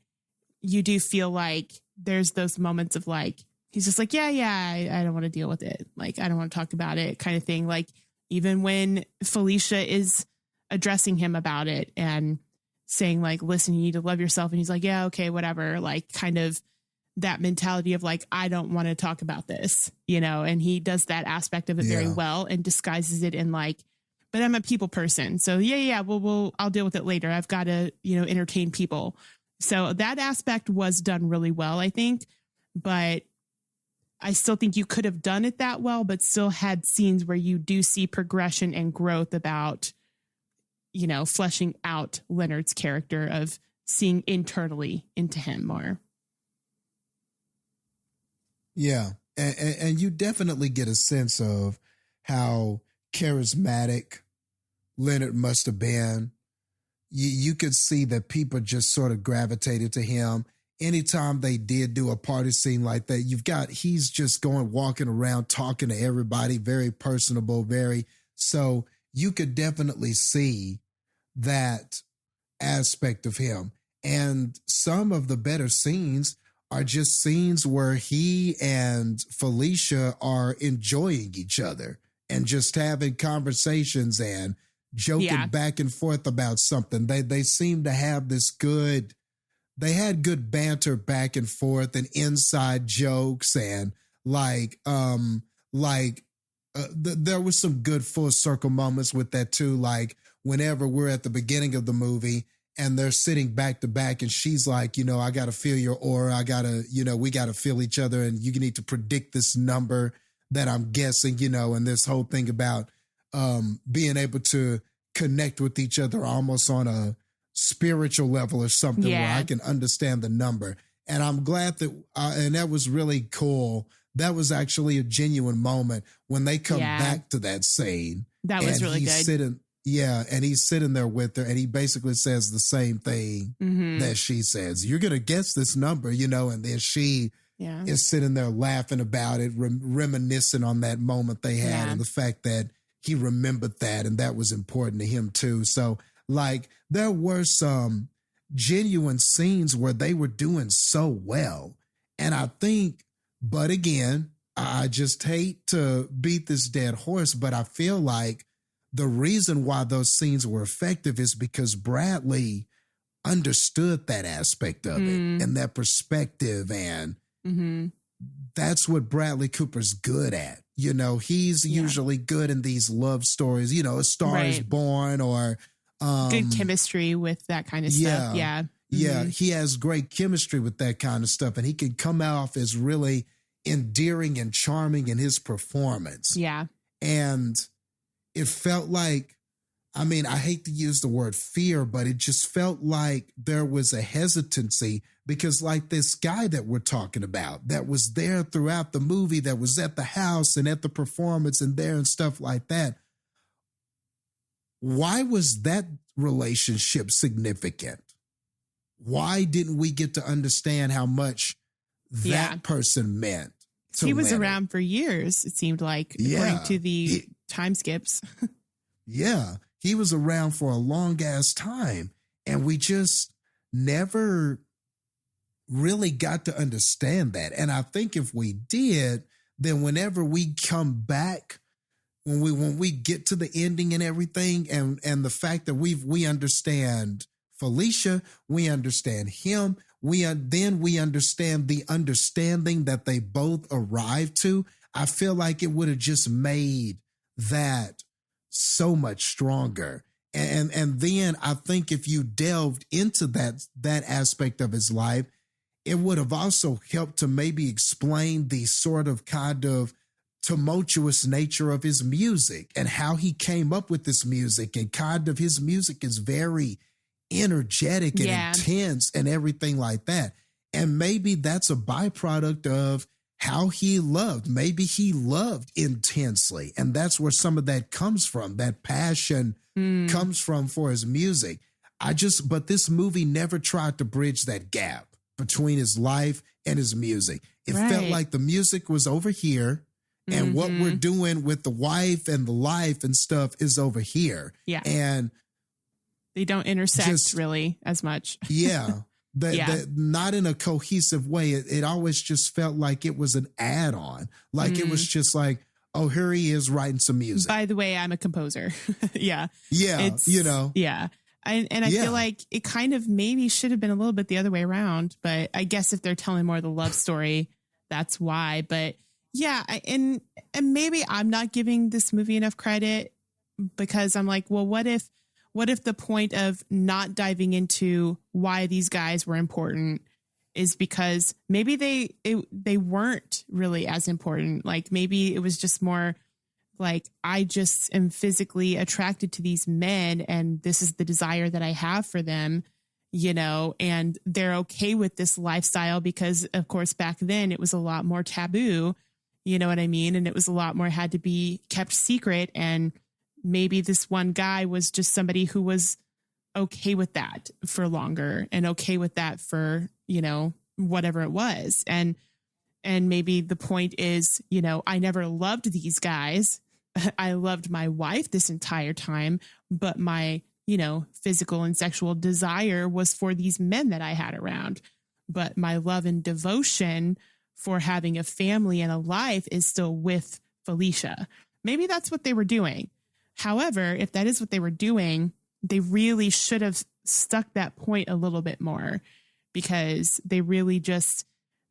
you do feel like there's those moments of like, he's just like, I don't want to deal with it. Like, I don't want to talk about it, kind of thing. Like, even when Felicia is addressing him about it and saying like, listen, you need to love yourself. And he's like, yeah, okay, whatever. Like, kind of that mentality of like, I don't want to talk about this, and he does that aspect of it very well and disguises it in like, but I'm a people person. So I'll deal with it later. I've got to, entertain people. So that aspect was done really well, I think, but I still think you could have done it that well, but still had scenes where you do see progression and growth about, fleshing out Leonard's character, of seeing internally into him more. Yeah. And you definitely get a sense of how charismatic Leonard must have been. You could see that people just sort of gravitated to him. Anytime they did do a party scene like that, he's just walking around, talking to everybody, very personable, so you could definitely see that aspect of him. And some of the better scenes are just scenes where he and Felicia are enjoying each other and just having conversations and joking back and forth about something. They seem to have this good, they had good banter back and forth and inside jokes, and there was some good full circle moments with that too. Like whenever we're at the beginning of the movie and they're sitting back to back and she's like, I got to feel your aura. We got to feel each other, and you need to predict this number that I'm guessing, and this whole thing about being able to connect with each other almost on a spiritual level or something where I can understand the number. And I'm glad that, and that was really cool. That was actually a genuine moment when they come back to that scene. That was really good. And he's sitting there with her and he basically says the same thing that she says. You're going to guess this number, and then she is sitting there laughing about it, reminiscing on that moment they had and the fact that he remembered that and that was important to him too. So like there were some, genuine scenes where they were doing so well. And I think, but again, I just hate to beat this dead horse, but I feel like the reason why those scenes were effective is because Bradley understood that aspect of it and that perspective. And that's what Bradley Cooper's good at. You know, he's usually good in these love stories, you know, A Star is Born or good chemistry with that kind of stuff. Yeah. Yeah. He has great chemistry with that kind of stuff. And he can come off as really endearing and charming in his performance. Yeah. And it felt like, I mean, I hate to use the word fear, but it just felt like there was a hesitancy because like this guy that we're talking about that was there throughout the movie, that was at the house and at the performance and there and stuff like that. Why was that relationship significant? Why didn't we get to understand how much that person meant to He was Leonard? around for years, it seemed like, according to the time skips. Yeah, he was around for a long ass time. And we just never really got to understand that. And I think if we did, then whenever we come back, when we get to the ending and everything, and the fact that we understand Felicia, we understand him, then we understand the understanding that they both arrived to, I feel like it would have just made that so much stronger. And then I think if you delved into that aspect of his life, it would have also helped to maybe explain the sort of kind of tumultuous nature of his music and how he came up with this music, and kind of his music is very energetic and intense and everything like that. And maybe that's a byproduct of how he loved. Maybe he loved intensely. And that's where some of that comes from. That passion comes from for his music. But this movie never tried to bridge that gap between his life and his music. It felt like the music was over here and what we're doing with the wife and the life and stuff is over here. Yeah. And they don't intersect really as much. Not in a cohesive way. It always just felt like it was an add-on. Like it was just like, oh, here he is writing some music. By the way, I'm a composer. Yeah. Yeah. And I feel like it kind of maybe should have been a little bit the other way around, but I guess if they're telling more of the love story, that's why. But yeah, and maybe I'm not giving this movie enough credit because I'm like, well, what if the point of not diving into why these guys were important is because maybe they weren't really as important. Like maybe it was just more like, I just am physically attracted to these men and this is the desire that I have for them, you know, and they're okay with this lifestyle because of course back then it was a lot more taboo, you know what I mean? And it was a lot more had to be kept secret, and maybe this one guy was just somebody who was okay with that for longer and okay with that for, you know, whatever it was. And maybe the point is, you know, I never loved these guys. I loved my wife this entire time, but my, you know, physical and sexual desire was for these men that I had around. But my love and devotion for having a family and a life is still with Felicia. Maybe that's what they were doing. However, if that is what they were doing, they really should have stuck that point a little bit more, because they really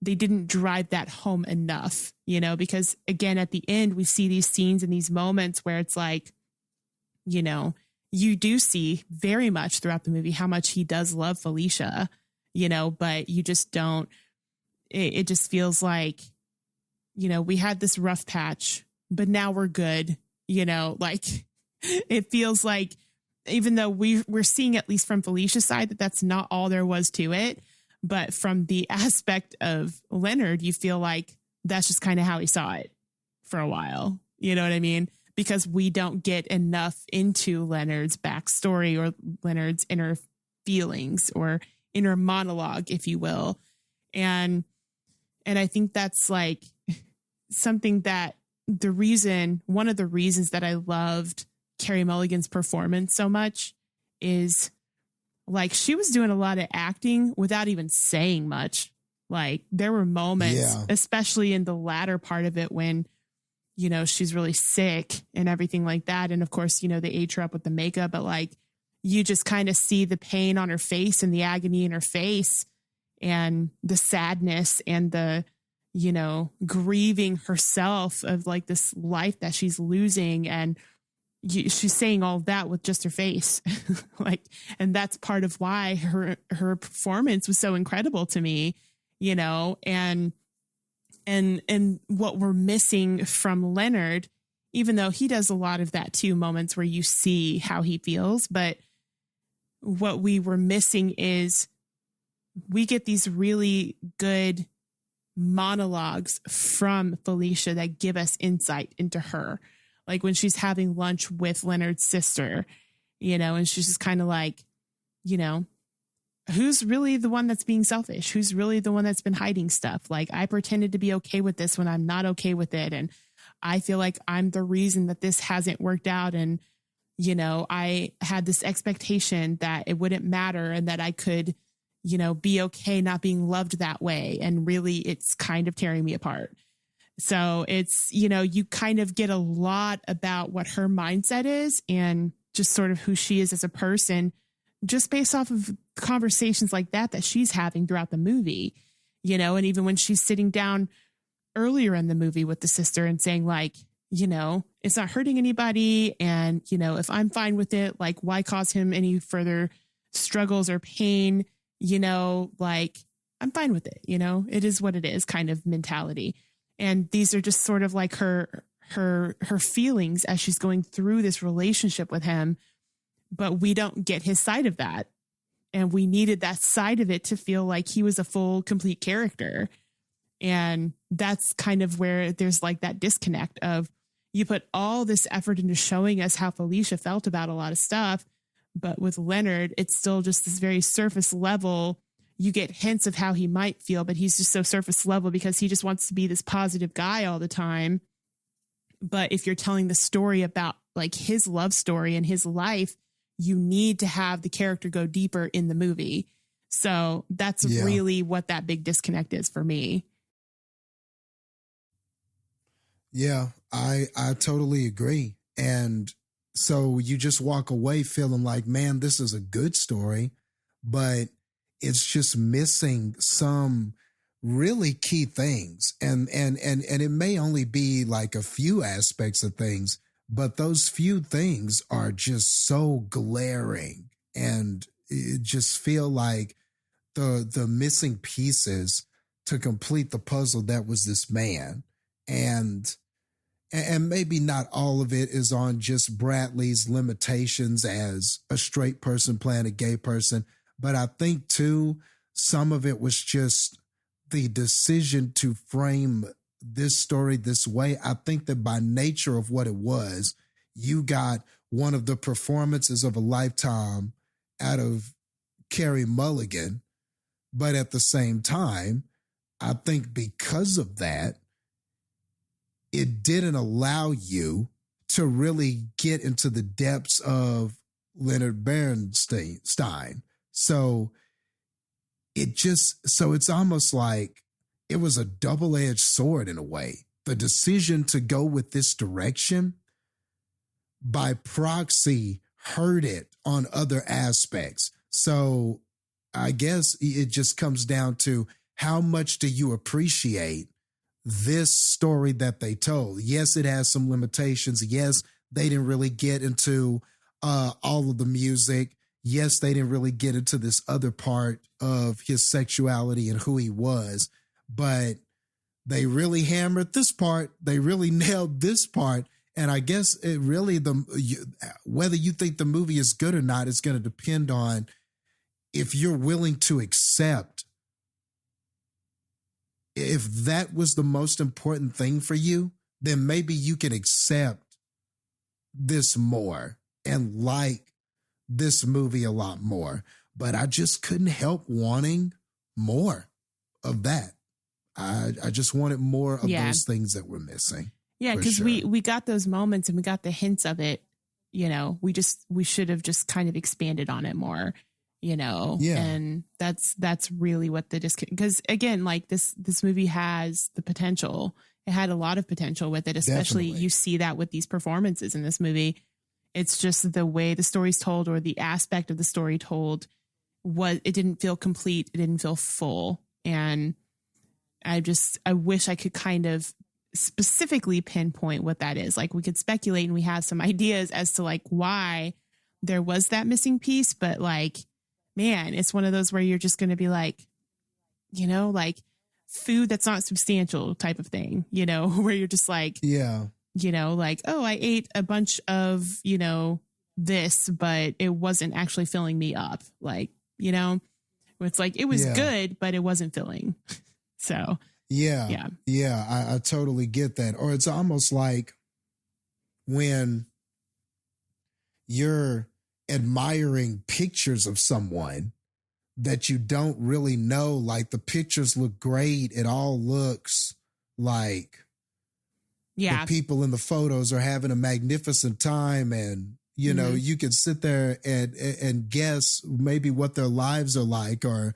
they didn't drive that home enough, you know, because again, at the end, we see these scenes and these moments where it's like, you know, you do see very much throughout the movie how much he does love Felicia, you know, but you just don't, it just feels like, you know, we had this rough patch, but now we're good, you know, like it feels like, even though we're seeing, at least from Felicia's side, that that's not all there was to it. But from the aspect of Leonard, you feel like that's just kind of how he saw it for a while. You know what I mean? Because we don't get enough into Leonard's backstory or Leonard's inner feelings or inner monologue, if you will. And I think that's like something that one of the reasons that I loved Carey Mulligan's performance so much is like she was doing a lot of acting without even saying much. Like there were moments, especially in the latter part of it when, you know, she's really sick and everything like that. And of course, you know, they age her up with the makeup, but like you just kind of see the pain on her face and the agony in her face and the sadness and the, you know, grieving herself of like this life that she's losing. And she's saying all that with just her face. Like, and that's part of why her performance was so incredible to me, you know, and what we're missing from Leonard, even though he does a lot of that too, moments where you see how he feels, but what we were missing is we get these really good monologues from Felicia that give us insight into her. Like when she's having lunch with Leonard's sister, you know, and she's just kind of like, you know, who's really the one that's being selfish? Who's really the one that's been hiding stuff? Like I pretended to be okay with this when I'm not okay with it. And I feel like I'm the reason that this hasn't worked out. And, you know, I had this expectation that it wouldn't matter and that I could, you know, be okay not being loved that way. And really it's kind of tearing me apart. So it's, you know, you kind of get a lot about what her mindset is and just sort of who she is as a person, just based off of conversations like that she's having throughout the movie, you know, and even when she's sitting down earlier in the movie with the sister and saying like, you know, it's not hurting anybody. And, you know, if I'm fine with it, like why cause him any further struggles or pain, you know, like I'm fine with it, you know, it is what it is kind of mentality. And these are just sort of like her feelings as she's going through this relationship with him, but we don't get his side of that. And we needed that side of it to feel like he was a full, complete character. And that's kind of where there's like that disconnect of you put all this effort into showing us how Felicia felt about a lot of stuff. But with Leonard, it's still just this very surface level. You get hints of how he might feel, but he's just so surface level because he just wants to be this positive guy all the time. But if you're telling the story about like his love story and his life, you need to have the character go deeper in the movie. So that's really what that big disconnect is for me. Yeah, I totally agree. And so you just walk away feeling like, man, this is a good story, but it's just missing some really key things. And it may only be like a few aspects of things, but those few things are just so glaring and it just feel like the missing pieces to complete the puzzle that was this man. And maybe not all of it is on just Bradley's limitations as a straight person playing a gay person. But I think, too, some of it was just the decision to frame this story this way. I think that by nature of what it was, you got one of the performances of a lifetime out of Carey Mulligan. But at the same time, I think because of that, it didn't allow you to really get into the depths of Leonard Bernstein. So it's almost like it was a double-edged sword in a way. The decision to go with this direction by proxy hurt it on other aspects. So I guess it just comes down to how much do you appreciate this story that they told. Yes, it has some limitations. Yes, they didn't really get into all of the music. Yes, they didn't really get into this other part of his sexuality and who he was, but they really hammered this part. They really nailed this part. And I guess it really, whether you think the movie is good or not, is going to depend on if you're willing to accept. If that was the most important thing for you, then maybe you can accept this more and like this movie a lot more. But I just couldn't help wanting more of that. I just wanted more of those things that we're missing. Yeah, because we got those moments and we got the hints of it. You know, we should have just kind of expanded on it more. and that's really what the because again, like this movie has the potential. It had a lot of potential with it, especially Definitely. You see that with these performances in this movie. It's just the way the story's told, or the aspect of the story told, it didn't feel complete. It didn't feel full. And I wish I could kind of specifically pinpoint what that is. Like, we could speculate and we have some ideas as to like why there was that missing piece, but like, man, it's one of those where you're just going to be like, like food that's not substantial type of thing, where you're just like, like, oh, I ate a bunch of, this, but it wasn't actually filling me up. Like, it's like, it was good, but it wasn't filling. So, I totally get that. Or it's almost like when you're admiring pictures of someone that you don't really know, like the pictures look great. It all looks like the people in the photos are having a magnificent time. And, you can sit there and guess maybe what their lives are like, or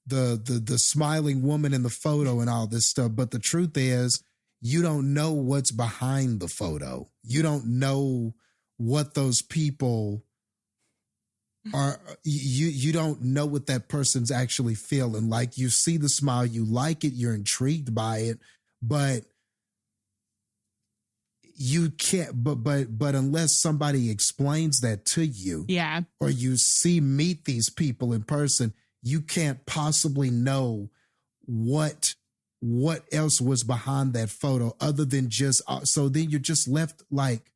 the smiling woman in the photo and all this stuff. But the truth is, you don't know what's behind the photo. You don't know what those people are. You don't know what that person's actually feeling. Like, you see the smile, you like it, you're intrigued by it, but you can't, but unless somebody explains that to you, or you meet these people in person, you can't possibly know what else was behind that photo other than just, so then you're just left like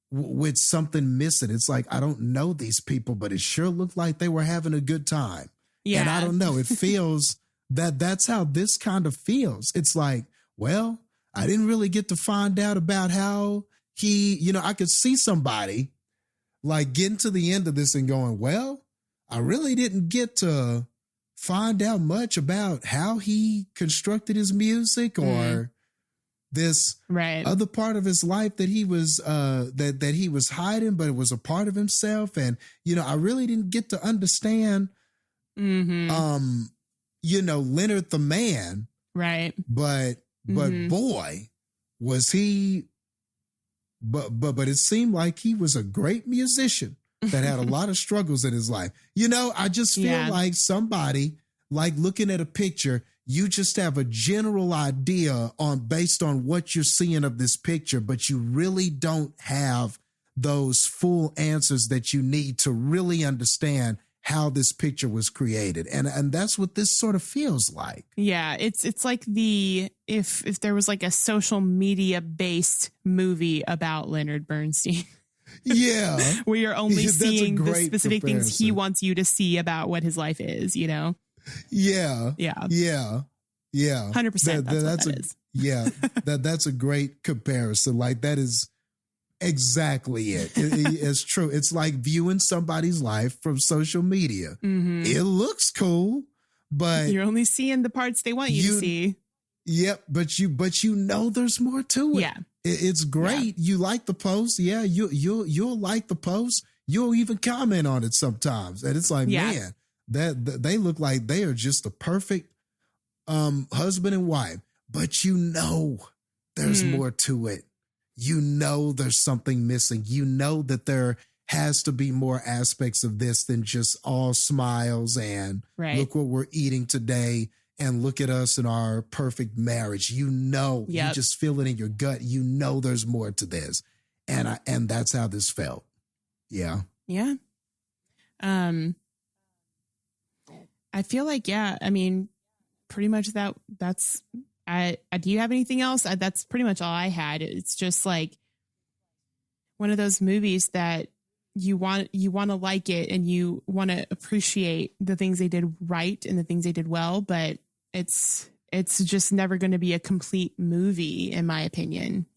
with something missing. It's like, I don't know these people, but it sure looked like they were having a good time. Yeah. And I don't know, it feels that's how this kind of feels. It's like, well, I didn't really get to find out about how he, I could see somebody like getting to the end of this and going, well, I really didn't get to find out much about how he constructed his music or this other part of his life that he was that he was hiding, but it was a part of himself. And, I really didn't get to understand, Leonard the man. Right. But boy, was he, but it seemed like he was a great musician that had a lot of struggles in his life. I just feel like somebody, like looking at a picture, you just have a general idea based on what you're seeing of this picture, but you really don't have those full answers that you need to really understand how this picture was created. And that's what this sort of feels like. Yeah, it's like if there was like a social media based movie about Leonard Bernstein. Yeah. Where you're only seeing the specific things he wants you to see about what his life is, Yeah. Yeah. Yeah. 100%. That's a great comparison. Like, that is exactly it. It's true. It's like viewing somebody's life from social media. It looks cool, but you're only seeing the parts they want you to see. Yep. But there's more to it. Yeah. It's great. Yeah. You like the post. Yeah. You'll like the post. You'll even comment on it sometimes. And it's like, man, that they look like they are just the perfect husband and wife, but there's more to it. There's something missing. That there has to be more aspects of this than just all smiles and look what we're eating today and look at us in our perfect marriage. You just feel it in your gut. There's more to this. And that's how this felt. Yeah. Yeah. I feel like, pretty much that's, do you have anything else? That's pretty much all I had. It's just like one of those movies that you want to like it and you want to appreciate the things they did right and the things they did well, but it's just never going to be a complete movie, in my opinion,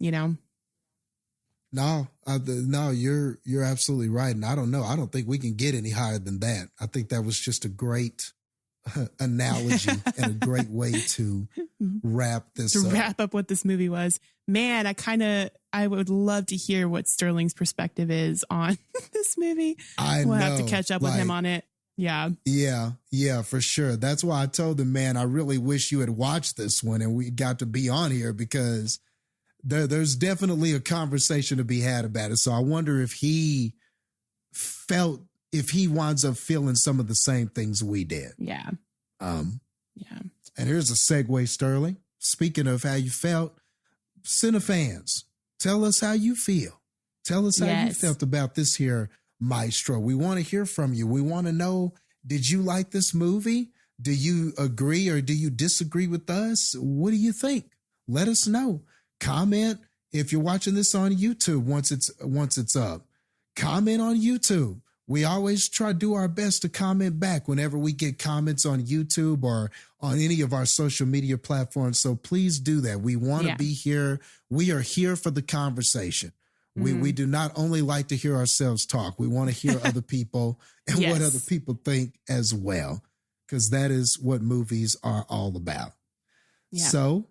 No, you're absolutely right. And I don't know. I don't think we can get any higher than that. I think that was just a great analogy and a great way to wrap this up. Wrap up what this movie was. Man, I would love to hear what Sterling's perspective is on this movie. We'll have to catch up with him on it. Yeah, for sure. That's why I told him, man, I really wish you had watched this one and we got to be on here because there's definitely a conversation to be had about it. So I wonder if he winds up feeling some of the same things we did. Yeah. And here's a segue, Sterling. Speaking of how you felt, Cinefans, tell us how you feel. Tell us how you felt about this here Maestro. We want to hear from you. We want to know, did you like this movie? Do you agree or do you disagree with us? What do you think? Let us know. Comment if you're watching this on YouTube once it's up. Comment on YouTube. We always try to do our best to comment back whenever we get comments on YouTube or on any of our social media platforms. So please do that. We want to be here. We are here for the conversation. We do not only like to hear ourselves talk. We want to hear other people and what other people think as well, because that is what movies are all about. Yeah. So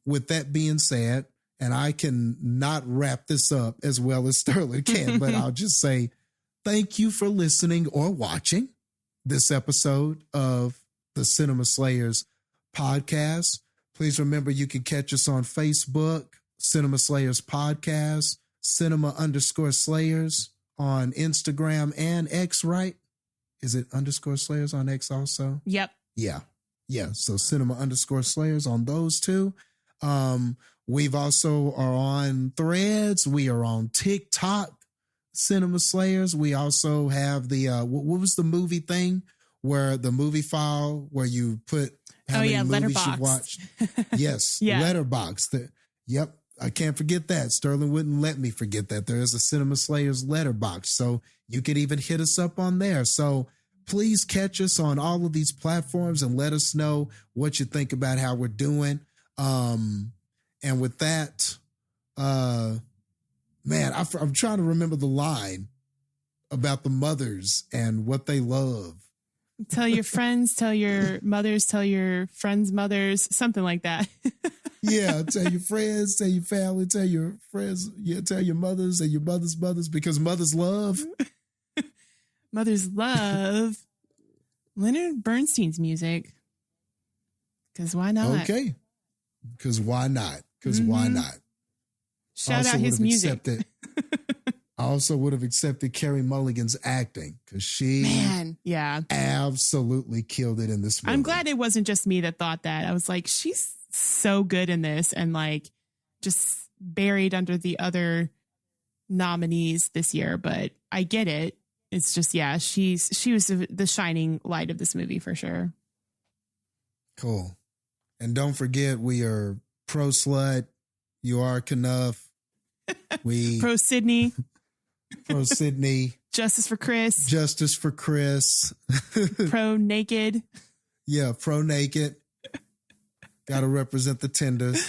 with that being said, and I can not wrap this up as well as Sterling can, but I'll just say thank you for listening or watching this episode of the Cinema Slayers podcast. Please remember you can catch us on Facebook, Cinema Slayers Podcast, Cinema_Slayers on Instagram and X, right? Is it _Slayers on X also? Yep. Yeah. So Cinema_Slayers on those two. We've also are on Threads. We are on TikTok, Cinema Slayers. We also have the, what was the movie thing where the movie file where you put how many movies Letterboxd. you've watched? Yes. Letterboxd. Yep. I can't forget that. Sterling wouldn't let me forget that. There is a Cinema Slayers Letterboxd. So you could even hit us up on there. So please catch us on all of these platforms and let us know what you think about how we're doing. And with that, man, I'm trying to remember the line about the mothers and what they love. Tell your friends, tell your mothers, tell your friends' mothers, something like that. Yeah, tell your friends, tell your family, tell your friends, tell your mothers and your mothers' mothers, because mothers love. Mothers love Leonard Bernstein's music. Because why not? Okay. Because why not? Why not? Shout out his music. I also would have accepted Carey Mulligan's acting because she absolutely killed it in this movie. I'm glad it wasn't just me that thought that. I was like, she's so good in this and like just buried under the other nominees this year. But I get it. It's just, she was the shining light of this movie for sure. Cool. And don't forget, we are pro slut. You are Knuff. We pro Sydney. Pro Sydney. Justice for Chris. Justice for Chris. Pro naked. Yeah, pro naked. Got to represent the tenders.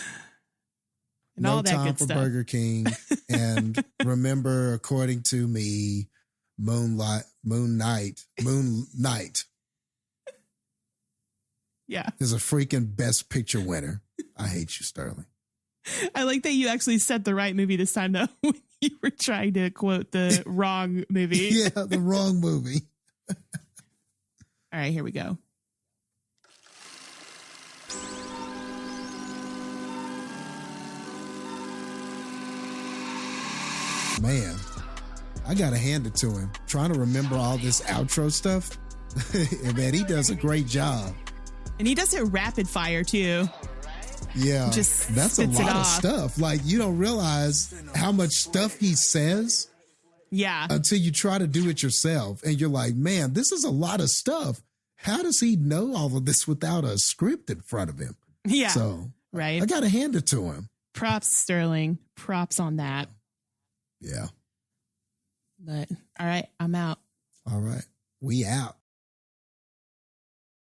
And no all that time good for stuff. Burger King. And remember, according to me, Moon Knight. Yeah. Is a freaking Best Picture winner. I hate you, Sterling. I like that you actually said the right movie this time, though, when you were trying to quote the wrong movie. Yeah, the wrong movie. All right, here we go. Man, I got to hand it to him. Trying to remember all this outro stuff. And man, he does a great job. And he does it rapid fire, too. Yeah, Just that's a spits it lot of off. stuff. Like, you don't realize how much stuff he says until you try to do it yourself. And you're like, man, this is a lot of stuff. How does he know all of this without a script in front of him? Yeah. So, right. I got to hand it to him. Props, Sterling. Props on that. Yeah. But all right, I'm out. All right. We out.